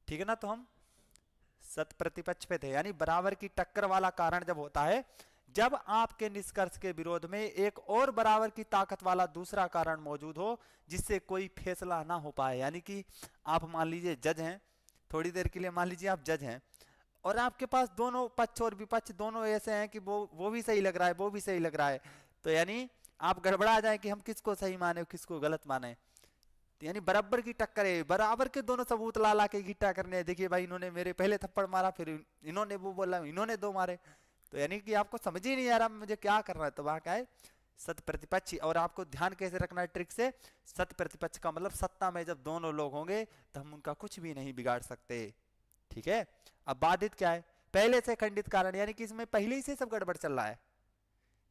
ठीक है ना, तो हम सत प्रतिपक्ष पे थे, यानी बराबर की टक्कर वाला कारण जब होता है, जब आपके निष्कर्ष के विरोध में एक और बराबर की ताकत वाला दूसरा कारण मौजूद हो जिससे कोई फैसला ना हो पाए। यानी कि आप मान लीजिए जज हैं, थोड़ी देर के लिए मान लीजिए आप जज हैं, और आपके पास दोनों पक्ष और विपक्ष दोनों ऐसे हैं कि वो भी सही लग रहा है, वो भी सही लग रहा है, तो यानी आप गड़बड़ा जाए कि हम किसको सही माने किसको गलत माने। यानी बराबर की टक्कर है, बराबर के दोनों सबूत ला ला के इकट्ठा करने हैं। देखिए भाई, इन्होंने मेरे पहले थप्पड़ मारा, फिर इन्होंने वो बोला, इन्होंने दो मारे, तो यानी कि आपको समझ ही नहीं आ रहा मुझे क्या करना है। तो वहां क्या है, सत प्रतिपक्ष। और आपको ध्यान कैसे रखना है ट्रिक से, सत प्रतिपक्ष का मतलब सत्ता में जब दोनों लोग होंगे तो हम उनका कुछ भी नहीं बिगाड़ सकते। ठीक है, अब बाधित क्या है, पहले से खंडित कारण, यानी कि इसमें पहले ही से सब गड़बड़ चल रहा है,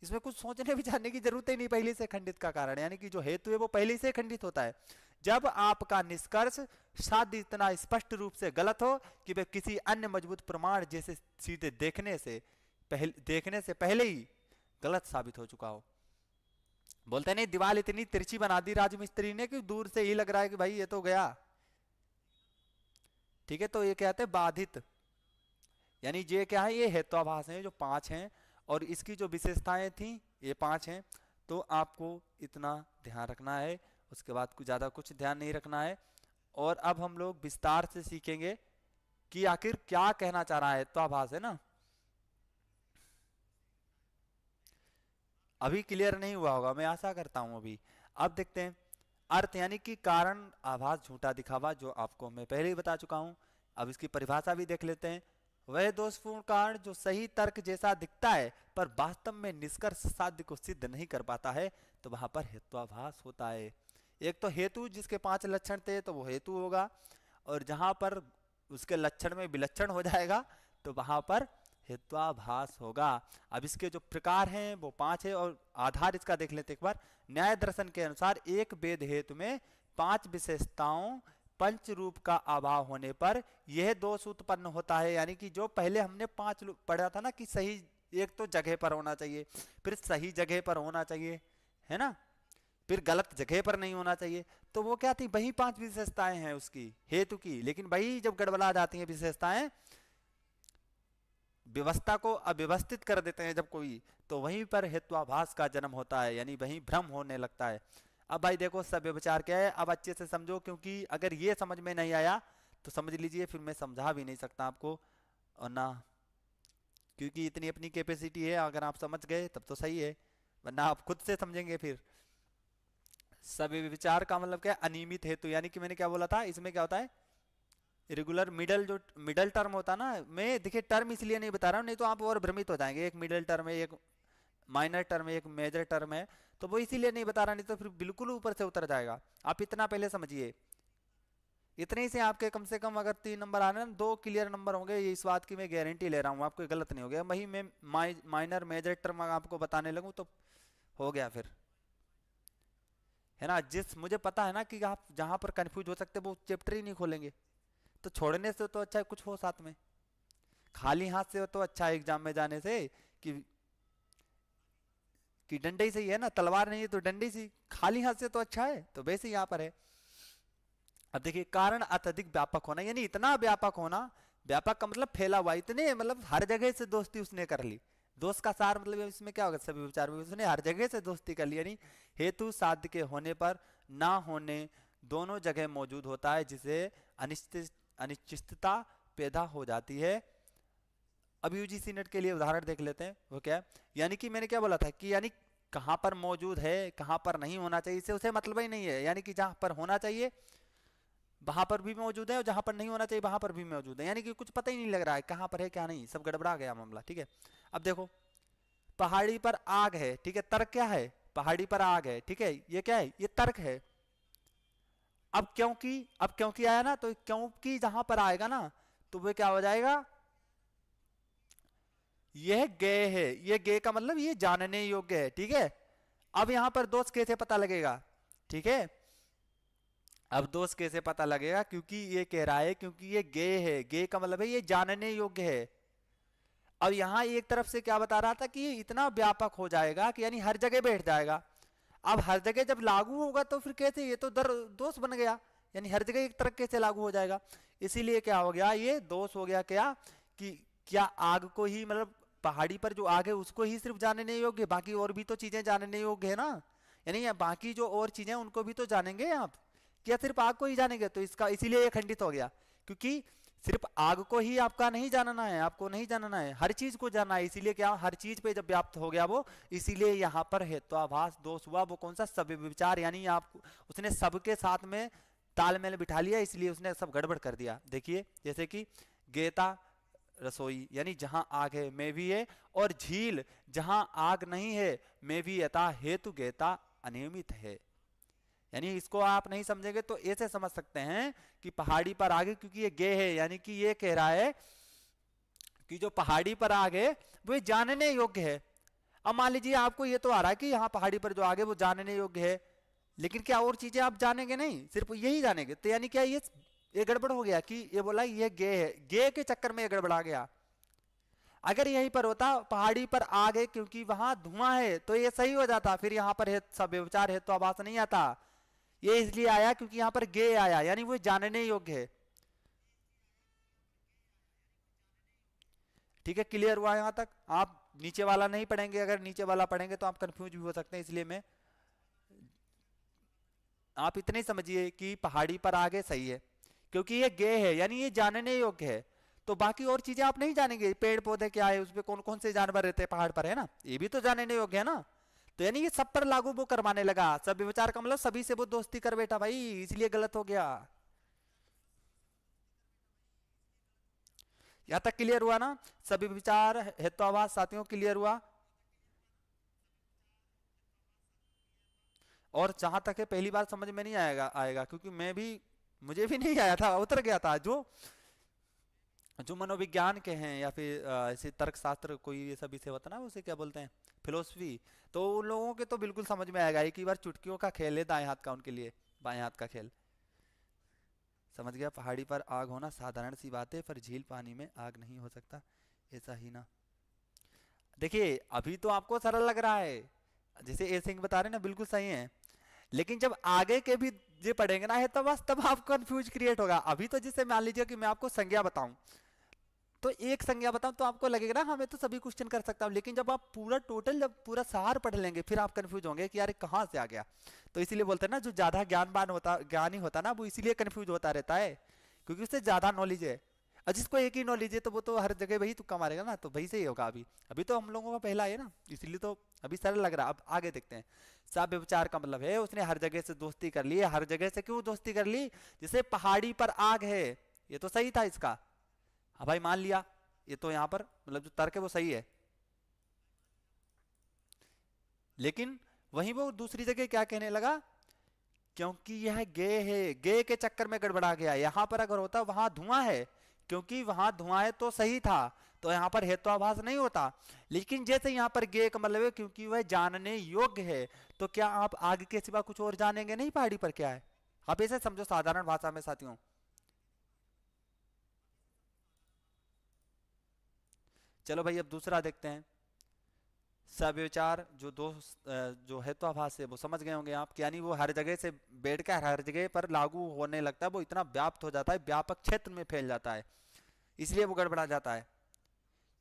इसमें कुछ सोचने विचारने की जरूरत ही नहीं, पहले से खंडित का कारण, यानी कि जो हेतु है वो पहले से खंडित होता है। जब आपका निष्कर्ष साध्य इतना स्पष्ट रूप से गलत हो कि वह किसी अन्य मजबूत प्रमाण जैसे सीधे देखने से पहले ही गलत साबित हो चुका हो। बोलते नहीं, दीवार इतनी तिरछी बना दी राजमिस्त्री ने कि दूर से ही लग रहा है कि भाई ये तो गया। ठीक है, तो ये कहते हैं बाधित, यानी ये क्या है, ये हेत्वाभास है जो 5 हैं, और इसकी जो विशेषताएं थी ये 5 हैं। तो आपको इतना ध्यान रखना है, उसके बाद कुछ ज़्यादा कुछ ध्यान नहीं रखना है। और अब हम लोग विस्तार से सीखेंगे कि आखिर क्या कहना चाह रहा है हेत्वाभास, है ना। अभी क्लियर नहीं हुआ होगा, मैं आशा करता हूं अभी। अब देखते हैं अर्थ, यानी कि कारण, आभास, झूठा दिखावा, जो आपको मैं पहले ही बता चुका हूं। अब इसकी परिभाषा भी देख लेते हैं। वह दोषपूर्ण कारण जो सही तर्क जैसा दिखता है पर वास्तव में निष्कर्ष साध्य को सिद्ध नहीं कर पाता है, तो वहां पर हेत्वाभास होता है। एक तो हेतु जिसके 5 लक्षण थे तो वो हेतु होगा, और जहां पर उसके लक्षण में विलक्षण हो जाएगा तो वहां पर हेत्वाभास होगा। अब इसके जो प्रकार हैं वो 5 है, और आधार इसका देख लेते एक बार। न्याय दर्शन के अनुसार एक वेद हेतु में 5 विशेषताओं पंच रूप का अभाव होने पर यह दोष उत्पन्न होता है। यानी कि जो पहले हमने 5 पढ़ा था ना कि सही, एक तो जगह पर होना चाहिए, फिर सही जगह पर होना चाहिए, है ना, फिर गलत जगह पर नहीं होना चाहिए। तो वो क्या थी, वही 5 विशेषताएं हैं उसकी हेतु की। लेकिन वही जब गड़बड़ा जाती हैं विशेषताएं, व्यवस्था को अव्यवस्थित कर देते हैं जब कोई, तो वहीं पर हेत्वाभास का जन्म होता है, यानी वहीं भ्रम होने लगता है। अब भाई देखो सभ्य विचार क्या है, अब अच्छे से समझो, क्योंकि अगर ये समझ में नहीं आया तो समझ लीजिए फिर मैं समझा भी नहीं सकता आपको, और ना, क्योंकि इतनी अपनी कैपेसिटी है। अगर आप समझ गए तब तो सही है, वरना आप खुद से समझेंगे फिर। सभ्य विचार का मतलब क्या है, अनियमित हेतु, यानी कि मैंने क्या बोला था, इसमें क्या होता है, रेगुलर मिडल, जो मिडल टर्म होता है ना, मैं देखिए टर्म इसलिए नहीं बता रहा हूँ, नहीं तो आप और भ्रमित हो जाएंगे। एक मिडल टर्म है, एक माइनर टर्म है, एक मेजर टर्म है, तो वो इसीलिए नहीं बता रहा, नहीं तो फिर बिल्कुल ऊपर से उतर जाएगा। आप इतना पहले समझिए, इतने ही से आपके कम से कम अगर 3 नंबर आने ना, 2 क्लियर नंबर होंगे, ये इस बात की मैं गारंटी ले रहा हूँ, आपको गलत नहीं हो गया। वही मैं माइनर मेजर टर्म आपको बताने लगूँ तो हो गया फिर, है ना। जिस मुझे पता है ना कि आप जहां पर कंफ्यूज हो सकते वो चैप्टर ही नहीं खोलेंगे, तो छोड़ने से तो अच्छा है कुछ हो साथ में। खाली हाथ से तो अच्छा है एग्जाम में जाने से कि डंडे से ही है ना, तलवार नहीं है तो डंडे से, खाली हाथ से तो अच्छा है। तो वैसे यहाँ पर है। अब देखिए कारण अत्यधिक व्यापक होना, यानी इतना व्यापक होना, व्यापक का मतलब फैला हुआ, इतने मतलब हर जगह से दोस्ती उसने कर ली। दोस्त का सार मतलब इसमें क्या होगा, सभी विचार में उसने हर जगह से दोस्ती कर ली, यानी हेतु साध्य के होने पर ना होने दोनों जगह मौजूद होता है, जिसे अनिश्चितता पैदा हो जाती है। अब यूजीसी नेट के लिए उदाहरण देख लेते हैं, वो क्या है, यानी कि मैंने क्या बोला था कि यानी कहाँ पर मौजूद है, कहाँ पर नहीं होना चाहिए, इससे उसे मतलब ही नहीं है। यानी कि जहाँ पर होना चाहिए वहां पर भी मौजूद है, और जहां पर नहीं होना चाहिए वहां पर भी मौजूद है, यानी कि कुछ पता ही नहीं लग रहा है कहाँ पर है क्या नहीं, सब गड़बड़ा गया मामला। ठीक है, अब देखो पहाड़ी पर आग है, ठीक है, तर्क क्या है, पहाड़ी पर आग है, ठीक है, ये क्या है, ये तर्क है। अब क्योंकि आया ना, तो क्योंकि जहां पर आएगा ना तो वो क्या हो जाएगा, यह गे है, ये गे का मतलब ये जानने योग्य है। ठीक है, अब यहां पर दोष कैसे पता लगेगा, ठीक है, अब दोष कैसे पता लगेगा, क्योंकि ये कह रहा है क्योंकि ये गे है, गे का मतलब है ये जानने योग्य है। अब यहां एक तरफ से क्या बता रहा था कि ये इतना व्यापक हो जाएगा कि यानी हर जगह बैठ जाएगा। अब हर जगह जब लागू होगा तो फिर कैसे, ये तो दोष बन गया, यानी हर जगह एक तरह कैसे लागू हो जाएगा। इसीलिए क्या हो गया, ये दोष हो गया क्या, कि क्या आग को ही, मतलब पहाड़ी पर जो आग है उसको ही सिर्फ जानने योग्य, बाकी और भी तो चीजें जानने योग्य है ना, यानी बाकी जो और चीजें उनको भी तो जानेंगे आप, क्या सिर्फ आग को ही जानेंगे। तो इसका इसीलिए ये खंडित हो गया, क्योंकि सिर्फ आग को ही आपका नहीं जानना है, आपको नहीं जानना है, हर चीज को जानना है। इसीलिए क्या, हर चीज पे जब व्याप्त हो गया वो, इसीलिए यहाँ पर हेत्वाभास दोष हुआ। वो कौन सा, सभ्य विचार, यानी आप उसने सबके साथ में तालमेल बिठा लिया, इसलिए उसने सब गड़बड़ कर दिया। देखिए जैसे कि गेता रसोई, यानी जहां आग है में भी है, और झील जहां आग नहीं है में भी, यथा हेतु गेता अनियमित है। यानी इसको आप नहीं समझेंगे तो ऐसे समझ सकते हैं कि पहाड़ी पर आग है क्योंकि ये गे है, यानी कि ये कह रहा है कि जो पहाड़ी पर आग है वो जानने योग्य है। अब मान लीजिए आपको ये तो आ रहा है कि यहाँ पहाड़ी पर जो आग है वो जानने योग्य है, लेकिन क्या और चीजें आप जानेंगे नहीं, सिर्फ यही जानेंगे। तो यानी क्या, ये गड़बड़ हो गया कि ये बोला ये गे है, गे के चक्कर में ये गड़बड़ा गया। अगर यहीं पर होता पहाड़ी पर आग है क्योंकि वहां धुआं है तो ये सही हो जाता, फिर यहाँ पर सब व्यवचार हेतु आभास नहीं आता। ये इसलिए आया क्योंकि यहाँ पर गे आया, यानी वो जानने योग्य है। ठीक है, क्लियर हुआ यहाँ तक। आप नीचे वाला नहीं पढ़ेंगे, अगर नीचे वाला पढ़ेंगे तो आप कंफ्यूज भी हो सकते हैं, इसलिए मैं आप इतने ही समझिए कि पहाड़ी पर आगे सही है, क्योंकि ये गे है यानी ये जानने योग्य है। तो बाकी और चीजें आप नहीं जानेंगे, पेड़ पौधे क्या है, उसपे कौन कौन से जानवर रहते हैं पहाड़ पर, है ना, ये भी तो जानने योग्य है ना। तो यानी ये सब पर लागू वो करवाने लगा, सब विचार का मतलब सभी से वो दोस्ती कर बैठा भाई, इसलिए गलत हो गया। यहाँ तक क्लियर हुआ ना, सभी विचार हेतुवाद साथियों, क्लियर हुआ। और जहां तक है पहली बार समझ में नहीं आएगा आएगा क्योंकि मैं भी, मुझे भी नहीं आया था, उतर गया था। जो जो मनोविज्ञान के हैं या फिर ऐसे तर्क शास्त्र कोई ये सब विषय होता है ना, उसे क्या बोलते हैं, फिलोसफी, तो उन लोगों के तो बिल्कुल समझ में आएगा। एक ही बार चुटकियों का खेल है दाएं हाथ का उनके लिए, बाएं हाथ का खेल। समझ गया, पहाड़ी पर आग होना साधारण सी बात है, पर झील पानी में आग नहीं हो सकता, ऐसा ही ना। देखिए अभी तो आपको सरल लग रहा है, जैसे ए सिंह बता रहे हैं ना, बिल्कुल सही है। लेकिन जब आगे के भी ये पढ़ेंगे ना है तो बस तब आपको कंफ्यूज क्रिएट होगा। अभी तो जैसे मान लीजिए कि मैं आपको संज्ञा बताऊं, तो एक संज्ञा बताऊं तो आपको लगेगा ना हाँ मैं तो सभी क्वेश्चन कर सकता हूँ, लेकिन जब आप पूरा टोटल जब पूरा सार पढ़ लेंगे फिर आप कंफ्यूज होंगे कि यार कहाँ से आ गया। तो इसीलिए बोलते हैं ना, जो ज्यादा ज्ञानवान होता, ज्ञानी होता ना, वो इसीलिए कंफ्यूज होता रहता है, क्योंकि उससे ज्यादा नॉलेज है। और जिसको एक ही नॉलेज है तो वो तो हर जगह वही तुक्का मारेगा ना, तो वही से ही होगा। अभी अभी तो हम लोगों का पहला है ना, इसलिए तो अभी सरल लग रहा है। अब आगे देखते हैं। सभ्य विचार का मतलब है उसने हर जगह से दोस्ती कर ली है। हर जगह से क्यों दोस्ती कर ली, जैसे पहाड़ी पर आग है, ये तो सही था इसका। हाँ भाई मान लिया, ये तो यहाँ पर मतलब जो तर्क है वो सही है। लेकिन वहीं वो दूसरी जगह क्या कहने लगा, क्योंकि यह गे है, गे के चक्कर में गड़बड़ा गया। यहां पर अगर होता वहां धुआं है, क्योंकि वहां धुआं है तो सही था, तो यहां पर हेत्वाभास नहीं होता। लेकिन जैसे यहां पर गे का मतलब है क्योंकि वह जानने योग्य है, तो क्या आप आग के सिवा कुछ और जानेंगे नहीं पहाड़ी पर क्या है। आप ऐसे समझो साधारण भाषा में साथियों। चलो भाई अब दूसरा देखते हैं। सविचार जो जो हेत्वाभास है वो समझ गए होंगे आप, कि यानी वो हर जगह से बैठकर हर जगह पर लागू होने लगता है, वो इतना व्याप्त हो जाता है, व्यापक क्षेत्र में फैल जाता है, इसलिए वो गड़बड़ा जाता है।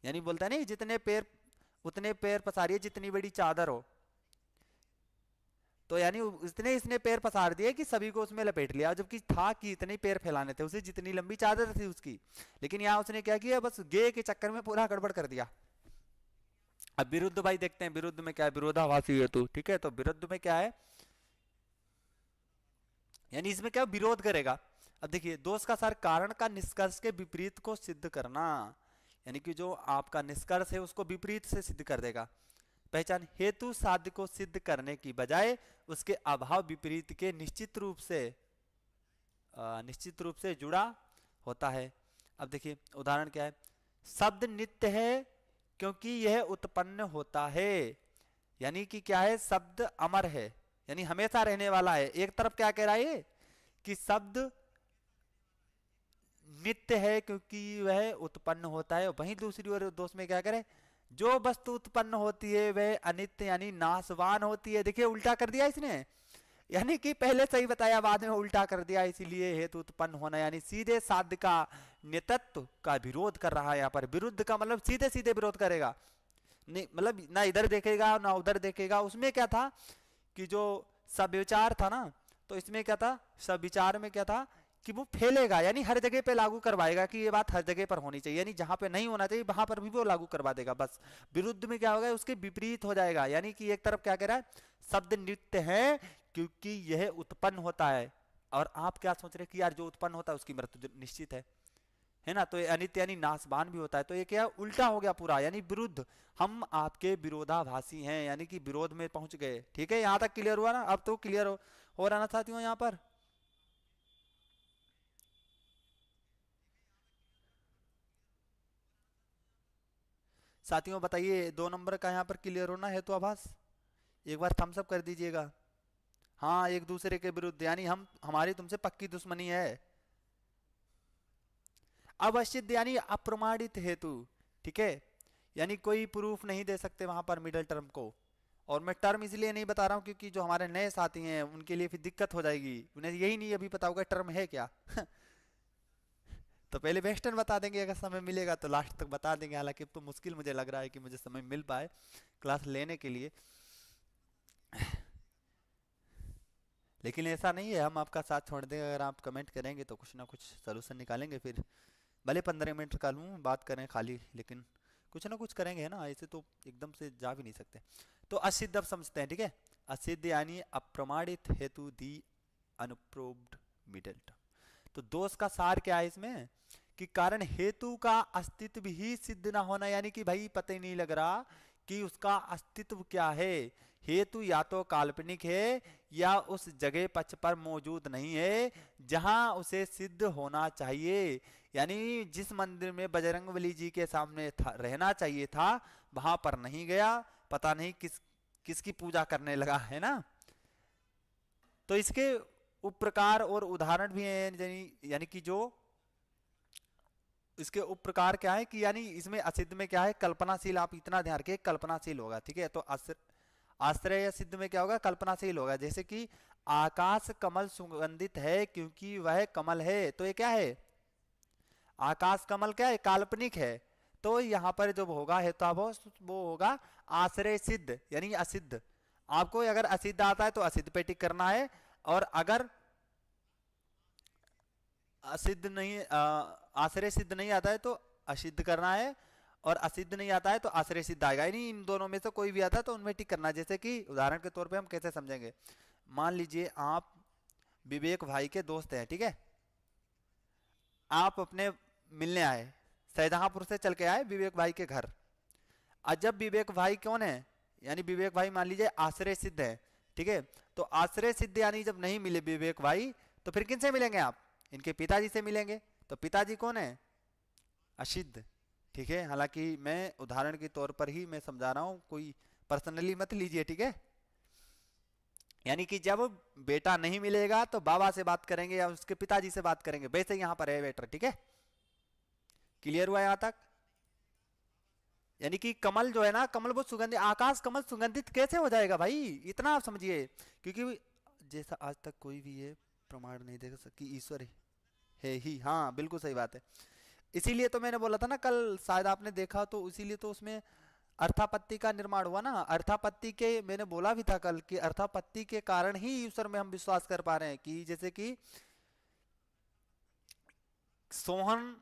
यानी बोलता है नहीं, जितने पैर उतने पैर पसारिए जितनी बड़ी चादर हो, तो यानी इतने इसने पैर पसार दिए कि सभी को उसमें लपेट लिया, जबकि था कि इतने पैर फैलाने थे उसे, जितनी लंबी चादर थी उसकी। लेकिन यहाँ उसने क्या किया, बस गे के चक्कर में पूरा गड़बड़ कर दिया। अब विरुद्ध भाई देखते हैं, विरुद्ध में क्या है, विरोधाभासी हेतु। ठीक है, तो विरुद्ध में क्या है, यानी इसमें क्या विरोध करेगा। अब देखिए, दोष का सार कारण का निष्कर्ष के विपरीत को सिद्ध करना, यानी कि जो आपका निष्कर्ष है उसको विपरीत से सिद्ध कर देगा। पहचान, हेतु साध्य को सिद्ध करने की बजाय उसके अभाव विपरीत के निश्चित रूप से जुड़ा होता है। अब देखिए उदाहरण क्या है, शब्द नित्य है क्योंकि यह उत्पन्न होता है, यानी कि क्या है, शब्द अमर है यानी हमेशा रहने वाला है। एक तरफ क्या कह रहा है ये, कि शब्द नित्य है क्योंकि वह उत्पन्न होता है, वहीं दूसरी ओर दोष में क्या करे, जो वस्तु उत्पन्न होती है वह अनित्य यानी नाशवान होती है। देखिए उल्टा कर दिया इसने, यानी कि पहले सही बताया बाद में उल्टा कर दिया, इसीलिए हेतु उत्पन्न होना यानी सीधे साध्य का नित्यत्व का विरोध कर रहा है। यहाँ पर विरुद्ध का मतलब सीधे सीधे विरोध करेगा, नहीं मतलब ना इधर देखेगा ना उधर देखेगा। उसमें क्या था कि जो सविचार था ना, तो इसमें क्या था, सविचार में क्या था कि वो फैलेगा यानी हर जगह पे लागू करवाएगा कि ये बात हर जगह पर होनी चाहिए, यानी जहां पे नहीं होना चाहिए वहां पर भी वो लागू करवा देगा बस। विरुद्ध में क्या होगा, उसके विपरीत हो जाएगा, यानी कि एक तरफ क्या कह रहा है, शब्द नित्य है क्योंकि यह उत्पन्न होता है, और आप क्या सोच रहे हैं कि यार जो उत्पन्न होता है उसकी मृत्यु निश्चित है ना, तो ये अनित्य यानी नाशवान भी होता है। तो ये क्या उल्टा हो गया पूरा, यानी विरुद्ध, हम आपके विरोधाभासी हैं, यानी कि विरोध में पहुंच गए। ठीक है, यहां तक क्लियर हुआ ना, अब तो क्लियर हो रहा ना साथियों यहाँ पर। साथियों बताइए, 2 नंबर का यहाँ पर क्लियर होना है तो आभास एक बार थम्स अप कर दीजिएगा। हाँ, एक दूसरे के विरुद्ध, यानी हम हमारी तुमसे पक्की दुश्मनी है। अवश्य यानी अप्रमाणित हेतु। ठीक है, यानी कोई प्रूफ नहीं दे सकते वहां पर मिडिल टर्म को। और मैं टर्म इसलिए नहीं बता रहा हूँ क्योंकि जो हमारे नए साथी हैं उनके लिए फिर दिक्कत हो जाएगी, उन्हें यही नहीं अभी पता होगा टर्म है क्या। तो पहले वेस्टर्न बता देंगे, अगर समय मिलेगा तो लास्ट तक बता देंगे। हालांकि अब तो मुश्किल मुझे लग रहा है कि मुझे समय मिल पाए क्लास लेने के लिए। लेकिन ऐसा नहीं है हम आपका साथ छोड़ देंगे, अगर आप कमेंट करेंगे तो कुछ ना कुछ सलूशन निकालेंगे। फिर भले 15 मिनट का लूँ बात करें खाली, लेकिन कुछ ना कुछ करेंगे, है ना, ऐसे तो एकदम से जा भी नहीं सकते। तो असिद्ध अब समझते हैं, ठीक है। असिद्ध यानी अप्रमाणित हेतु दी अनप्रूव्ड मिडल। तो दोष का सार क्या है इसमें, कि कारण हेतु का अस्तित्व ही सिद्ध ना होना, यानी कि भाई पता ही नहीं लग रहा कि उसका अस्तित्व क्या है। हेतु या तो काल्पनिक है या उस जगह पक्ष पर मौजूद नहीं है जहां उसे सिद्ध होना चाहिए। यानी जिस मंदिर में बजरंगबली जी के सामने रहना चाहिए था वहां पर नहीं गया, पता नहीं किसकी पूजा करने लगा, है ना। तो इसके उपप्रकार और उदाहरण भी हैं, यानी कि जो इसके उपप्रकार क्या है कि यानी इसमें असिद्ध में क्या है, कल्पनाशील। आप इतना ध्यान रखिए, कल्पनाशील होगा, ठीक है। तो आश्रय सिद्ध में क्या होगा, कल्पनाशील होगा। जैसे कि आकाश कमल सुगंधित है क्योंकि वह कमल है, तो ये क्या है, आकाश कमल क्या है, काल्पनिक है। तो यहाँ पर जो होगा हेतुभाव वो होगा आश्रय सिद्ध यानी असिद्ध। आपको अगर असिद्ध आता है तो असिद्ध पे टिक करना है, और अगर असिद्ध नहीं आश्रय सिद्ध नहीं आता है तो असिद्ध करना है, और असिद्ध नहीं आता है तो आश्रय सिद्ध आएगा। यानी इन दोनों में से कोई भी आता है तो उनमें टिक करना है। जैसे कि उदाहरण के तौर पे हम कैसे समझेंगे, मान लीजिए आप विवेक भाई के दोस्त हैं, ठीक है। आप अपने मिलने आए, शाहजहांपुर से चल के आए विवेक भाई के घर। जब विवेक भाई कौन है, यानी विवेक भाई मान लीजिए आश्रय सिद्ध है, ठीक है। तो आश्रय सिद्ध यानी जब नहीं मिले विवेक भाई तो फिर किनसे मिलेंगे आप, इनके पिताजी से मिलेंगे। तो पिताजी कौन है, असिद्ध, ठीक है। हालांकि मैं उदाहरण के तौर पर ही मैं समझा रहा हूं, कोई पर्सनली मत लीजिए, ठीक है। यानी कि जब बेटा नहीं मिलेगा तो बाबा से बात करेंगे या उसके पिताजी से बात करेंगे, वैसे यहां पर है बेटर, ठीक है। क्लियर हुआ यहां तक। यानी कि कमल जो है ना, कमल वो सुगंधित, आकाश कमल सुगंधित कैसे हो जाएगा भाई, इतना आप समझिए। क्योंकि जैसा आज तक कोई भी ये प्रमाण नहीं दे सकती ईश्वर है ही, हाँ बिल्कुल सही बात है। इसीलिए तो मैंने बोला था ना कल, शायद आपने देखा तो, इसीलिए तो उसमें अर्थापत्ति का निर्माण हुआ ना। अर्थापत्ति के मैंने बोला भी था कल कि अर्थापत्ति के कारण ही ईश्वर में हम विश्वास कर पा रहे हैं। कि जैसे कि सोहन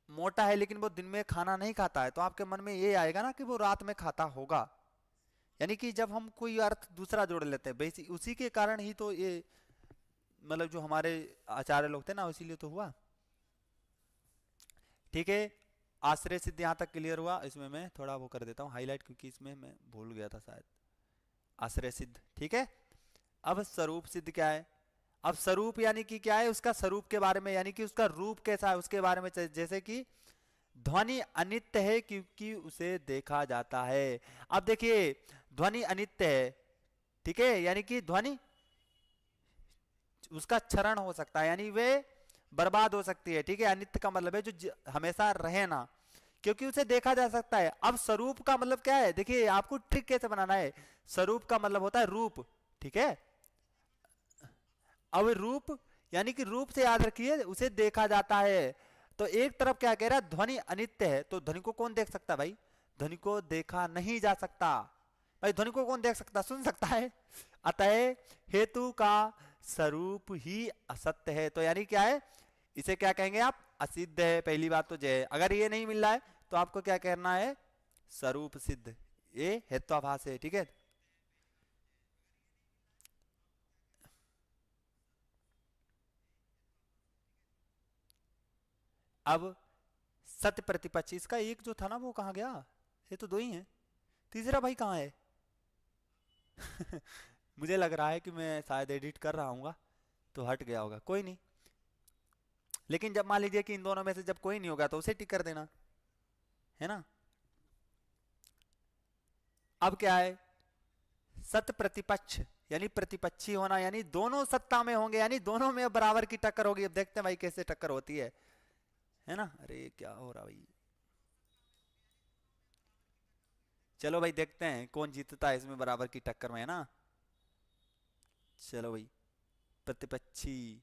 मोटा है लेकिन वो दिन में खाना नहीं खाता है, तो आपके मन में ये आएगा ना कि वो रात में खाता होगा। यानी कि जब हम कोई अर्थ दूसरा जोड़ लेते हैं, बेसिक उसी के कारण ही तो ये, मतलब जो हमारे आचार्य लोग थे ना, इसीलिए तो हुआ, ठीक है। आश्रय सिद्ध यहाँ तक क्लियर हुआ। इसमें मैं थोड़ा वो कर देता हूँ हाईलाइट, क्योंकि इसमें मैं भूल गया था शायद। आश्रय सिद्ध, ठीक है। अब स्वरूप सिद्ध क्या है, अब स्वरूप यानी कि क्या है, उसका स्वरूप के बारे में, यानी कि उसका रूप कैसा है उसके बारे में। जैसे कि ध्वनि अनित्य है क्योंकि उसे देखा जाता है। अब देखिए ध्वनि अनित्य है, ठीक है, यानी कि ध्वनि उसका क्षरण हो सकता है, यानी वे बर्बाद हो सकती है, ठीक है। अनित्य का मतलब है जो हमेशा रहे ना, क्योंकि उसे देखा जा सकता है। अब स्वरूप का मतलब क्या है, देखिए आपको ट्रिक कैसे बनाना है। स्वरूप का मतलब होता है रूप, ठीक है। अब रूप यानी कि रूप से याद रखिए उसे देखा जाता है। तो एक तरफ क्या कह रहा है, ध्वनि अनित्य है, तो ध्वनि को कौन देख सकता है भाई, ध्वनि को देखा नहीं जा सकता भाई। ध्वनि को कौन देख सकता, सुन सकता है। अतः हेतु का स्वरूप ही असत्य है। तो यानी क्या है, इसे क्या कहेंगे आप, असिद्ध है। पहली बात तो जय, अगर ये नहीं मिल रहा है तो आपको क्या कहना है, स्वरूप सिद्ध, ये हेत्वाभास है, ठीक है। अब सत्य प्रतिपक्ष, इसका एक जो था ना वो कहाँ गया, ये तो दो ही हैं, तीसरा भाई कहाँ है। मुझे लग रहा है कि मैं शायद एडिट कर रहा हूँ तो हट गया होगा, कोई नहीं। लेकिन जब मान लीजिए कि इन दोनों में से जब कोई नहीं होगा तो उसे टिक कर देना, है ना। अब क्या है, सत्य प्रतिपक्ष यानी प्रतिपक्षी होना, यानी दोनों सत्ता में होंगे, यानी दोनों में बराबर की टक्कर होगी। अब देखते हैं भाई कैसे टक्कर होती है ना। अरे क्या हो रहा भाई, चलो भाई देखते हैं कौन जीतता है इसमें बराबर की टक्कर में, है ना। चलो भाई, प्रतिपक्षी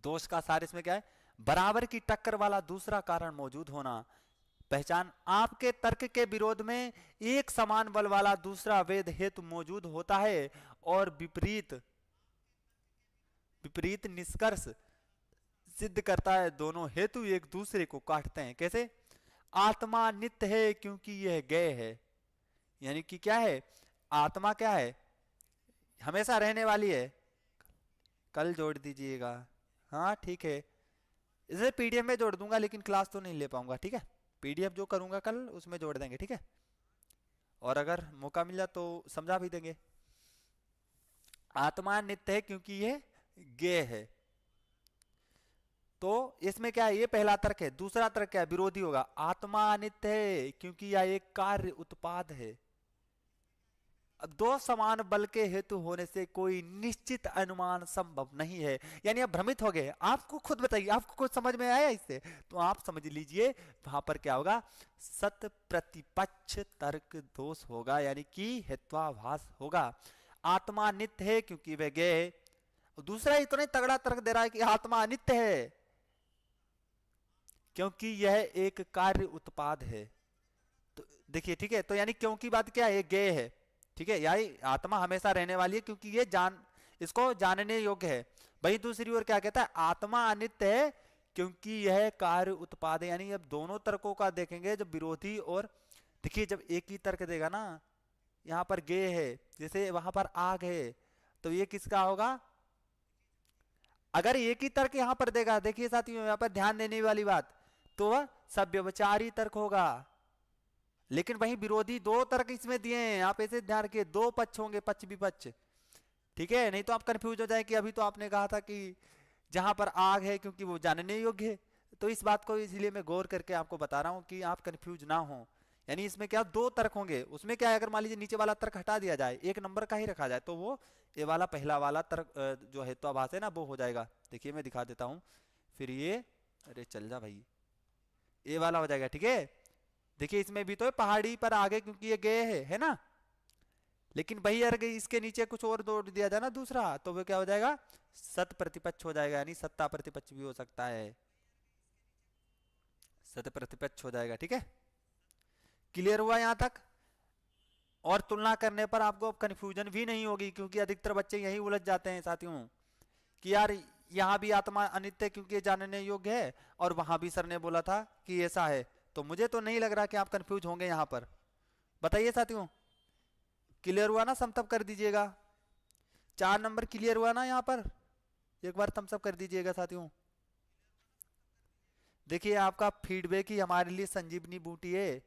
दोष का सार इसमें क्या है, बराबर की टक्कर वाला दूसरा कारण मौजूद होना। पहचान, आपके तर्क के विरोध में एक समान बल वाला दूसरा वेद हेतु मौजूद होता है और विपरीत विपरीत निष्कर्ष सिद्ध करता है, दोनों हेतु एक दूसरे को काटते हैं। कैसे? आत्मा नित्य है क्योंकि यह ज्ञेय है, यानी कि क्या है, आत्मा क्या है, हमेशा रहने वाली है। कल जोड़ दीजिएगा, हाँ ठीक है, इसे पीडीएफ में जोड़ दूंगा लेकिन क्लास तो नहीं ले पाऊंगा, ठीक है, पीडीएफ जो करूंगा कल उसमें जोड़ देंगे, ठीक है, और अगर मौका मिला तो समझा भी देंगे। आत्मा नित्य है क्योंकि यह ज्ञेय है, तो इसमें क्या है, ये पहला तर्क है। दूसरा तर्क क्या है, विरोधी होगा, आत्मा अनित्य है क्योंकि यह एक कार्य उत्पाद है। अब दो समान बल के हेतु होने से कोई निश्चित अनुमान संभव नहीं है, यानी आप भ्रमित हो गए। आपको खुद बताइए, आपको कुछ समझ में आया इससे? तो आप समझ लीजिए वहां पर क्या होगा, सत प्रतिपक्ष तर्क दोष होगा, यानी कि हेत्वाभास होगा। आत्मा नित्य है क्योंकि वह ज्ञेय है, दूसरा इतना ही तगड़ा तर्क दे रहा है कि आत्मा अनित्य है क्योंकि यह एक कार्य उत्पाद है। तो देखिए, ठीक है, तो यानी क्योंकि बात क्या है, ज्ञेय है, ठीक है, यानी आत्मा हमेशा रहने वाली है क्योंकि ये इसको जानने योग्य है। वही दूसरी ओर क्या कहता है, आत्मा अनित्य है क्योंकि यह कार्य उत्पाद है। यानी अब दोनों तर्कों का देखेंगे, जब विरोधी और, देखिए जब एक ही तर्क देगा ना, यहाँ पर गे है, जैसे वहां पर आग है, तो ये किसका होगा? अगर एक ही तर्क यहाँ पर देगा, देखिए साथियों यहाँ पर ध्यान देने वाली बात, तो वह सव्यवचारी तर्क होगा। लेकिन वही विरोधी दो तर्क इसमें दिए हैं, आप ऐसे ध्यान रखिए, दो पक्ष होंगे, पक्ष विपक्ष, ठीक है, नहीं तो आप कंफ्यूज हो जाए कि अभी तो आपने कहा था कि जहां पर आग है क्योंकि वो जानने योग्य है। तो इस बात को इसलिए मैं गौर करके आपको बता रहा हूं कि आप कंफ्यूज ना हो। यानी इसमें क्या, दो तर्क होंगे, उसमें क्या है, अगर मान लीजिए नीचे वाला तर्क हटा दिया जाए, एक नंबर का ही रखा जाए, तो वो ये वाला पहला वाला तर्क जो हेत्वाभास है ना, वो हो जाएगा। देखिए मैं दिखा देता हूँ, फिर ये, अरे चल जा भाई, ये वाला हो जाएगा, ठीक है। देखिए इसमें भी तो पहाड़ी पर आगे क्योंकि ये गए है ना, लेकिन वही अगर इसके नीचे कुछ और जोड़ दिया जाए ना दूसरा, तो वो क्या हो जाएगा, सत प्रतिपक्ष हो जाएगा, यानी सत्ता प्रतिपक्ष भी हो सकता है, सत प्रतिपक्ष हो जाएगा, ठीक है। क्लियर हुआ यहाँ तक? और तुलना करने पर आपको अब कंफ्यूजन भी नहीं होगी, क्योंकि अधिकतर बच्चे यही उलझ जाते हैं साथियों कि यार यहाँ भी आत्मा अनित्य क्योंकि ये जानने योग्य है, और वहां भी सर ने बोला था कि ऐसा है। तो मुझे तो नहीं लग रहा कि आप कंफ्यूज होंगे यहाँ पर, बताइए साथियों, क्लियर हुआ ना? समतब कर दीजिएगा। 4 नंबर क्लियर हुआ ना यहाँ पर? एक बार थम्स अप कर दीजिएगा साथियों। देखिए आपका फीडबैक ही हमारे लिए संजीवनी बूटी है।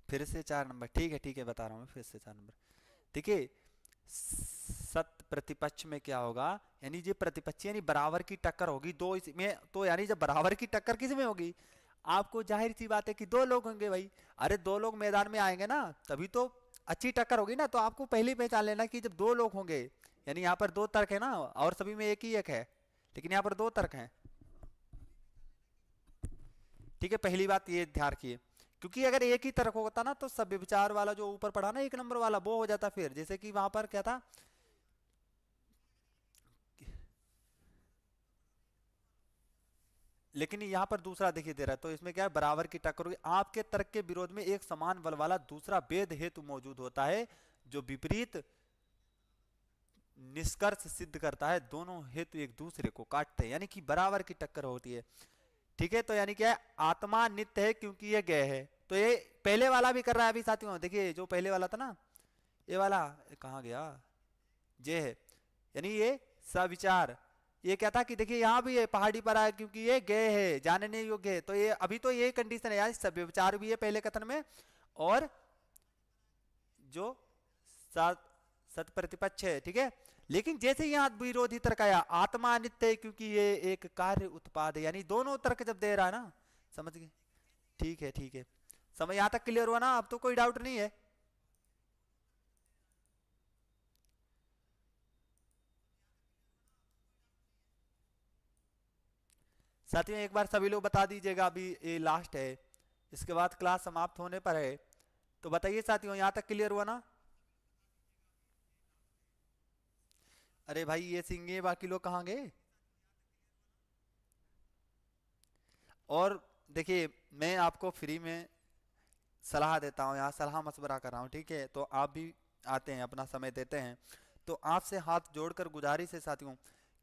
फिर से 4 नंबर, ठीक है बता रहा हूँ मैं, फिर से 4 नंबर। देखिए सत प्रतिपक्ष में क्या होगा, यानी ये प्रतिपक्ष यानी बराबर की टक्कर होगी दो इसमें, तो यानी जब बराबर की टक्कर किस में होगी, आपको जाहिर सी बात है कि दो लोग होंगे भाई। अरे दो लोग मैदान में आएंगे ना, तभी तो अच्छी टक्कर होगी ना। तो आपको पहले ही पहचान लेना कि जब दो लोग होंगे, यानी यहाँ पर दो तर्क है ना, और सभी में एक ही एक है, लेकिन यहाँ पर दो तर्क हैं, ठीक है। पहली बात ये ध्यान रखिए, क्योंकि अगर एक ही तर्क होता ना, तो सब विचार वाला जो ऊपर पढ़ा ना 1 नंबर वाला, वो हो जाता। फिर जैसे कि वहां पर क्या था, लेकिन यहाँ पर दूसरा देखिए दे रहा है, तो इसमें क्या है, बराबर की टक्कर होगी। आपके तर्क के विरोध में एक समान बल वाला दूसरा वेद हेतु मौजूद होता है जो विपरीत निष्कर्ष सिद्ध करता है, दोनों हेतु एक दूसरे को काटते हैं, यानी कि बराबर की टक्कर होती है, ठीक है। तो यानी क्या है, आत्मा नित्य है क्योंकि ये ज्ञेय है। तो ये पहले वाला भी कर रहा है अभी साथियों, देखिए जो पहले वाला था ना, ये वाला कहाँ गया, ये है, यानी ये सविचार। ये क्या था कि देखिए यहाँ भी ये पहाड़ी पर आया क्योंकि ये गए है, जानने योग्य है। तो ये अभी तो ये कंडीशन है यार, सब विचार भी है पहले कथन में, और जो सत प्रतिपक्ष है, ठीक है। लेकिन जैसे यहाँ विरोधी तर्क आया, आत्मा अनित्य है क्योंकि ये एक कार्य उत्पाद है, यानी दोनों तर्क जब दे रहा है ना, समझ गए, ठीक है, समझ यहाँ तक क्लियर हुआ ना? अब तो कोई डाउट नहीं है। साथियों एक बार सभी लोग बता दीजिएगा, अभी ये लास्ट है, इसके बाद क्लास समाप्त होने पर है। तो बताइए साथियों, यहाँ तक क्लियर हुआ ना? अरे भाई ये सिंगे, बाकी लोग कहाँ गए? और देखिए, मैं आपको फ्री में सलाह देता हूँ, यहाँ सलाह मशवरा कर रहा हूँ, ठीक है? तो आप भी आते हैं, अपना समय देते हैं, तो आपसे हाथ जोड़कर गुजारिश है साथियों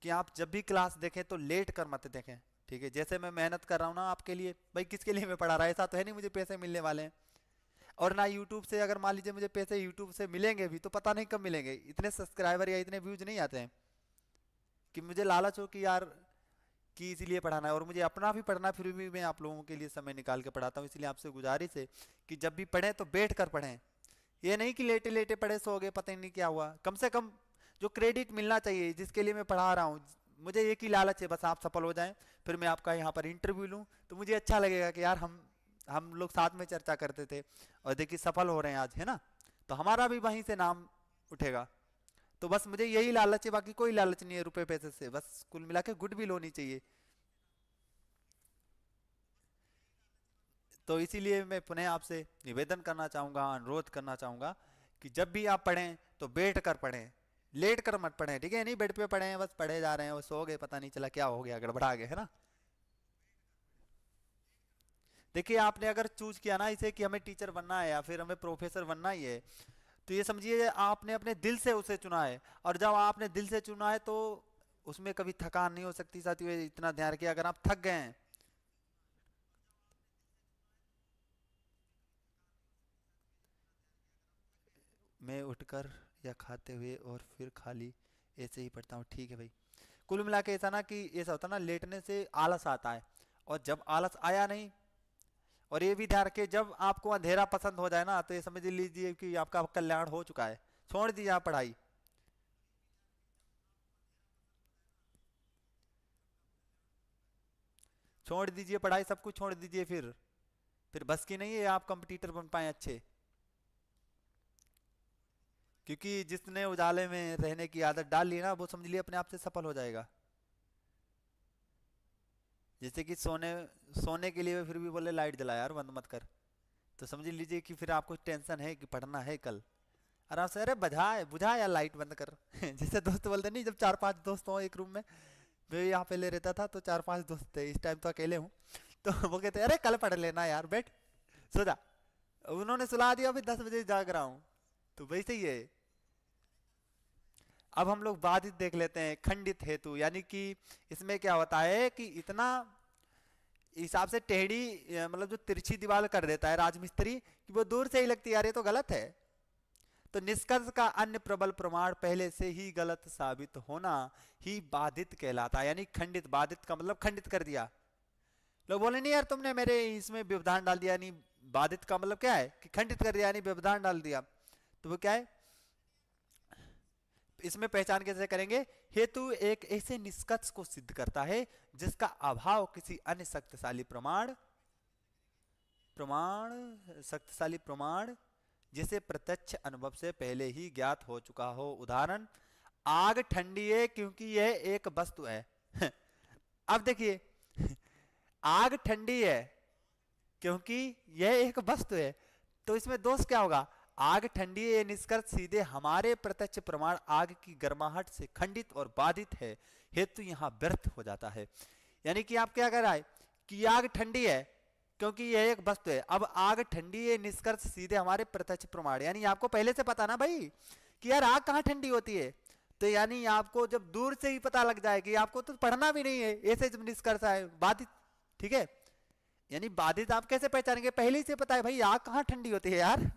कि आप जब भी क्लास देखें तो लेट कर मत देखें, ठीक है? जैसे मैं मेहनत कर रहा हूँ ना आपके लिए, भाई किसके लिए मैं पढ़ा रहा, ऐसा तो है नहीं मुझे पैसे मिलने वाले हैं। और ना यूट्यूब से, अगर मान लीजिए मुझे पैसे यूट्यूब से मिलेंगे भी तो पता नहीं कब मिलेंगे, इतने सब्सक्राइबर या इतने व्यूज नहीं आते हैं कि मुझे लालच हो कि यार कि इसीलिए पढ़ाना है। और मुझे अपना भी पढ़ना, फिर भी मैं आप लोगों के लिए समय निकाल के पढ़ाता हूँ। इसलिए आपसे गुजारिश है कि जब भी पढ़ें तो बैठ कर पढ़ें, ये नहीं कि लेटे लेटे पढ़े सो गए पता ही नहीं क्या हुआ। कम से कम जो क्रेडिट मिलना चाहिए जिसके लिए मैं पढ़ा रहा हूँ, मुझे एक ही लालच है, बस आप सफल हो जाएं, फिर मैं आपका यहाँ पर इंटरव्यू लूँ तो मुझे अच्छा लगेगा कि यार हम लोग साथ में चर्चा करते थे और देखिए सफल हो रहे हैं आज, है ना? तो हमारा भी वहीं से नाम उठेगा। तो बस मुझे यही लालच है, बाकी कोई लालच नहीं है रुपए पैसे से, बस कुल मिला के गुडविल होनी चाहिए। तो इसीलिए मैं पुनः आपसे निवेदन करना चाहूँगा, अनुरोध करना चाहूँगा कि जब भी आप पढ़ें तो बैठ कर पढ़ें, लेट कर मत पढ़ें, ठीक है? नहीं बेड पे पढ़े हैं, बस पढ़े जा रहे हैं, वो सो गए पता नहीं चला क्या हो गया, गड़बड़ा गए, है ना? देखिए आपने अगर चूज किया ना इसे कि हमें टीचर बनना है या फिर हमें प्रोफेसर बनना ही है, तो ये समझिए आपने अपने दिल से उसे चुना है। और जब आपने दिल से चुना है तो उसमें कभी थकान नहीं हो सकती साथियों, इतना ध्यान रखिए। अगर आप थक गए हैं, मैं उठकर या खाते हुए और फिर खाली ऐसे ही पढ़ता हूँ, ठीक है भाई। कुल मिला के ऐसा ना कि ऐसा होता ना, लेटने से आलस आता है, और जब आलस आया नहीं, और ये भी ध्यान रखिए जब आपको अंधेरा पसंद हो जाए ना तो ये समझ लीजिए कि आपका कल्याण हो चुका है, छोड़ दीजिए आप पढ़ाई। छोड़ दीजिए पढ़ाई, सब कुछ छोड़ दीजिए, फिर बस की नहीं है आप कंपटीटर बन पाए अच्छे। क्योंकि जिसने उजाले में रहने की आदत डाल ली ना, वो समझ लिए अपने आप से सफल हो जाएगा। जैसे कि सोने सोने के लिए फिर भी बोले लाइट जला यार, बंद मत कर, तो समझ लीजिए कि फिर आपको टेंशन है कि पढ़ना है कल। आराम से, अरे बुझा बुझा या लाइट बंद कर जैसे दोस्त बोलते नहीं, जब चार पांच दोस्त हो एक रूम में, मैं यहाँ पहले रहता था तो चार पांच दोस्त थे, इस टाइम तो अकेले हूँ। तो वो कहते अरे कल पढ़ लेना यार, बैठ सो जा। उन्होंने सुला दिया, अभी 10 बजे जाग रहा हूँ। तो वैसे ही है। अब हम लोग बाधित देख लेते हैं, खंडित हेतु, यानी कि इसमें क्या होता है कि इतना हिसाब से टेढ़ी, मतलब जो तिरछी दीवार कर देता है राजमिस्त्री, कि वो दूर से ही लगती है यार ये तो गलत है। तो निष्कर्ष का अन्य प्रबल प्रमाण पहले से ही गलत साबित होना ही बाधित कहलाता है, यानी खंडित। बाधित का मतलब खंडित कर दिया। लोग बोले नहीं यार तुमने मेरे इसमें व्यवधान डाल दिया, नहीं, बाधित का मतलब क्या है कि खंडित कर दिया, यानी व्यवधान डाल दिया। तो वो क्या है, इसमें पहचान कैसे करेंगे? हेतु एक ऐसे निष्कर्ष को सिद्ध करता है जिसका अभाव किसी अन्य शक्तिशाली प्रमाण प्रमाण शक्तिशाली प्रमाण जिसे प्रत्यक्ष अनुभव से पहले ही ज्ञात हो चुका हो। उदाहरण, आग ठंडी है क्योंकि यह एक वस्तु है अब देखिए आग ठंडी है क्योंकि यह एक वस्तु है, तो इसमें दोष क्या होगा? आग ठंडी है, ये निष्कर्ष सीधे हमारे प्रत्यक्ष प्रमाण आग की गर्माहट से खंडित और बाधित है, हेतु यहां व्यर्थ हो जाता है। यानी कि आप क्या कह रहा है कि आग ठंडी है क्योंकि यह एक वस्तु है। अब आग ठंडी है निष्कर्ष सीधे हमारे प्रत्यक्ष प्रमाण, यानी आपको पहले से पता ना भाई कि यार आग कहाँ ठंडी होती है, तो यानी आपको जब दूर से ही पता लग जाए कि आपको तो पढ़ना भी नहीं है, ऐसे जब निष्कर्ष आए बाधित, ठीक है? यानी बाधित आप कैसे पहचानेंगे? पहले ही से पता है भाई आग कहाँ ठंडी होती है यार।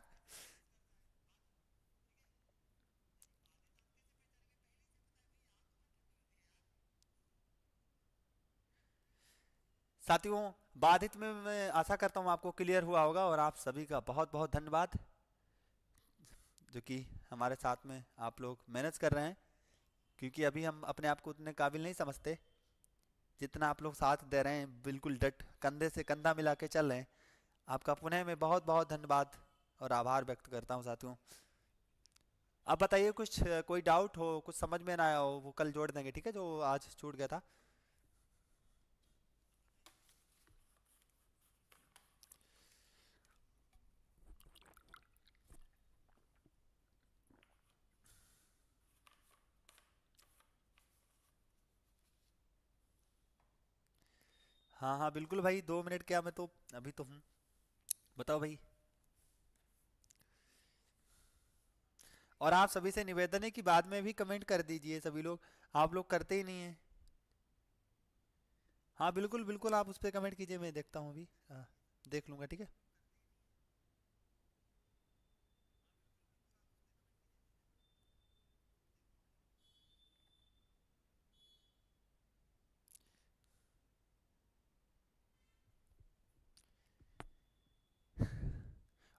साथियों, बाधित में मैं आशा करता हूँ आपको क्लियर हुआ होगा, और आप सभी का बहुत बहुत धन्यवाद जो कि हमारे साथ में आप लोग मैनेज कर रहे हैं। क्योंकि अभी हम अपने आप को उतने काबिल नहीं समझते जितना आप लोग साथ दे रहे हैं, बिल्कुल डट कंधे से कंधा मिला के चल रहे हैं। आपका पुनः मैं बहुत बहुत धन्यवाद और आभार व्यक्त करता हूँ साथियों। आप बताइए कुछ, कोई डाउट हो, कुछ समझ में ना आया हो, वो कल जोड़ देंगे, ठीक है, जो आज छूट गया था। हाँ हाँ बिल्कुल भाई, 2 मिनट क्या, मैं तो अभी तो हूँ। बताओ भाई। और आप सभी से निवेदन है कि बाद में भी कमेंट कर दीजिए सभी लोग। आप लोग करते ही नहीं हैं। हाँ बिल्कुल बिल्कुल, आप उस पर कमेंट कीजिए, मैं देखता हूँ अभी। हाँ, देख लूँगा, ठीक है।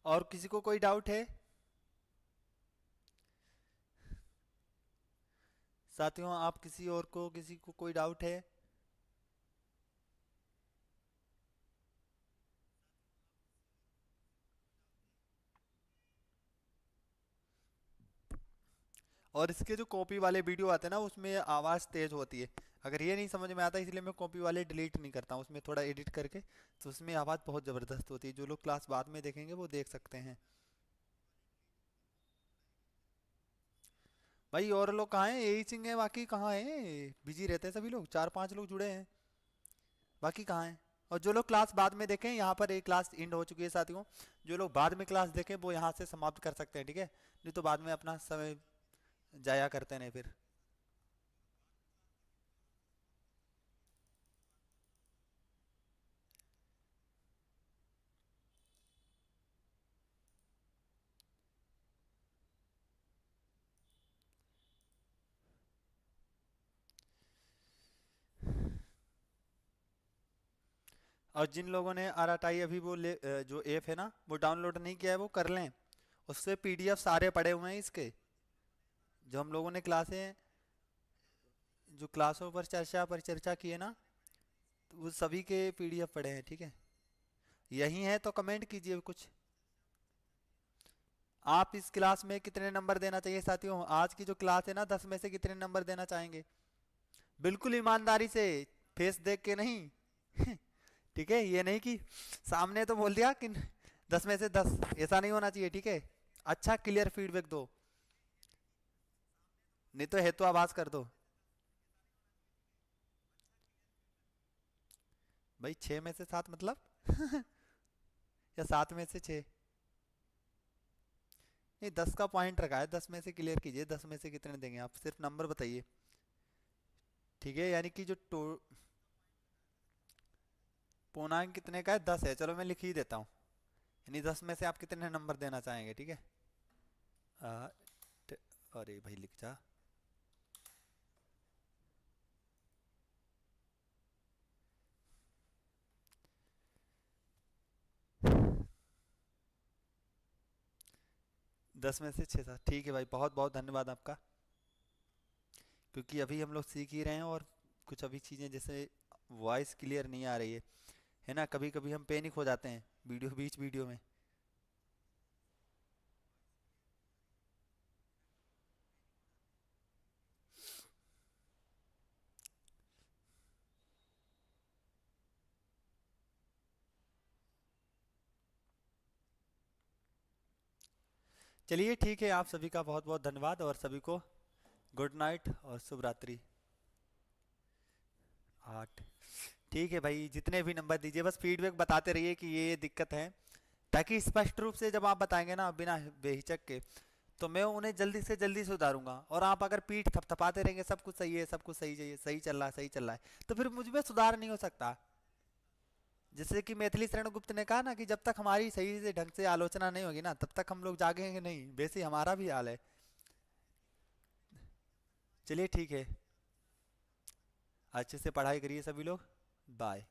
और किसी को कोई डाउट है? साथियों, आप किसी और को, किसी को कोई डाउट है? और इसके जो कॉपी वाले वीडियो आते हैं ना, उसमें आवाज़ तेज़ होती है। अगर ये नहीं समझ में आता, इसलिए मैं कॉपी वाले डिलीट नहीं करता हूँ, उसमें थोड़ा एडिट करके। तो उसमें आवाज़ बहुत ज़बरदस्त होती है, जो लोग क्लास बाद में देखेंगे वो देख सकते हैं। भाई और लोग कहाँ हैं? यही सिंह है, बाकी कहाँ हैं? बिजी रहते हैं सभी लोग, 4-5 लोग जुड़े हैं। बाकी कहाँ हैं? और जो लोग क्लास बाद में देखें, यहाँ पर एक क्लास एंड हो चुकी है साथियों। जो लोग बाद में क्लास देखें वो यहाँ से समाप्त कर सकते हैं, ठीक है। नहीं तो बाद में अपना समय जाया करते नहीं फिर। और जिन लोगों ने आरआरआई अभी वो जो ऐप है ना वो डाउनलोड नहीं किया है, वो कर लें। उससे पीडीएफ सारे पड़े हुए हैं इसके। जो हम लोगों ने क्लासें, जो क्लासों पर चर्चा पर चर्चा की है ना, तो वो सभी के पीडीएफ पड़े हैं, ठीक है। यही है तो कमेंट कीजिए कुछ। आप इस क्लास में कितने नंबर देना चाहिए साथियों? आज की जो क्लास है ना, 10 में से कितने नंबर देना चाहेंगे? बिल्कुल ईमानदारी से, फेस देख के नहीं। ठीक है, ये नहीं कि सामने तो बोल दिया कि 10 में से 10, ऐसा नहीं होना चाहिए, ठीक है। अच्छा क्लियर फीडबैक दो। नहीं तो हेतु आवाज कर दो। भाई 6 में से 7 मतलब? या 7 में से 6? नहीं, 10 का पॉइंट रखा है, 10 में से क्लियर कीजिए, 10 में से कितने देंगे आप, सिर्फ नंबर बताइए। ठीक है, यानी कि जो पूर्णांक कितने का है? 10 है, चलो मैं लिख ही देता हूँ। यानी 10 में से आप कितने नंबर देना चाहेंगे, ठीक है। आ, अरे भाई लिख जा। 10 में से 6-7, ठीक है भाई, बहुत बहुत धन्यवाद आपका। क्योंकि अभी हम लोग सीख ही रहे हैं, और कुछ अभी चीज़ें जैसे वॉइस क्लियर नहीं आ रही है ना, कभी कभी हम पैनिक हो जाते हैं वीडियो, बीच वीडियो में। चलिए ठीक है, आप सभी का बहुत बहुत धन्यवाद, और सभी को गुड नाइट और शुभ रात्रि। 8। ठीक है भाई, जितने भी नंबर दीजिए, बस फीडबैक बताते रहिए कि ये दिक्कत है, ताकि स्पष्ट रूप से जब आप बताएंगे ना बिना बेहिचक के, तो मैं उन्हें जल्दी से जल्दी सुधारूंगा। और आप अगर पीठ थपथपाते रहेंगे सब कुछ सही है, सब कुछ सही चाहिए, सही चल रहा है, सही चल रहा है, तो फिर मुझ में सुधार नहीं हो सकता। जैसे कि मैथिली शरण गुप्त ने कहा ना, कि जब तक हमारी सही से ढंग से आलोचना नहीं होगी ना, तब तक हम लोग जागेंगे नहीं, वैसे ही हमारा भी हाल है। चलिए ठीक है, अच्छे से पढ़ाई करिए सभी लोग। बाय।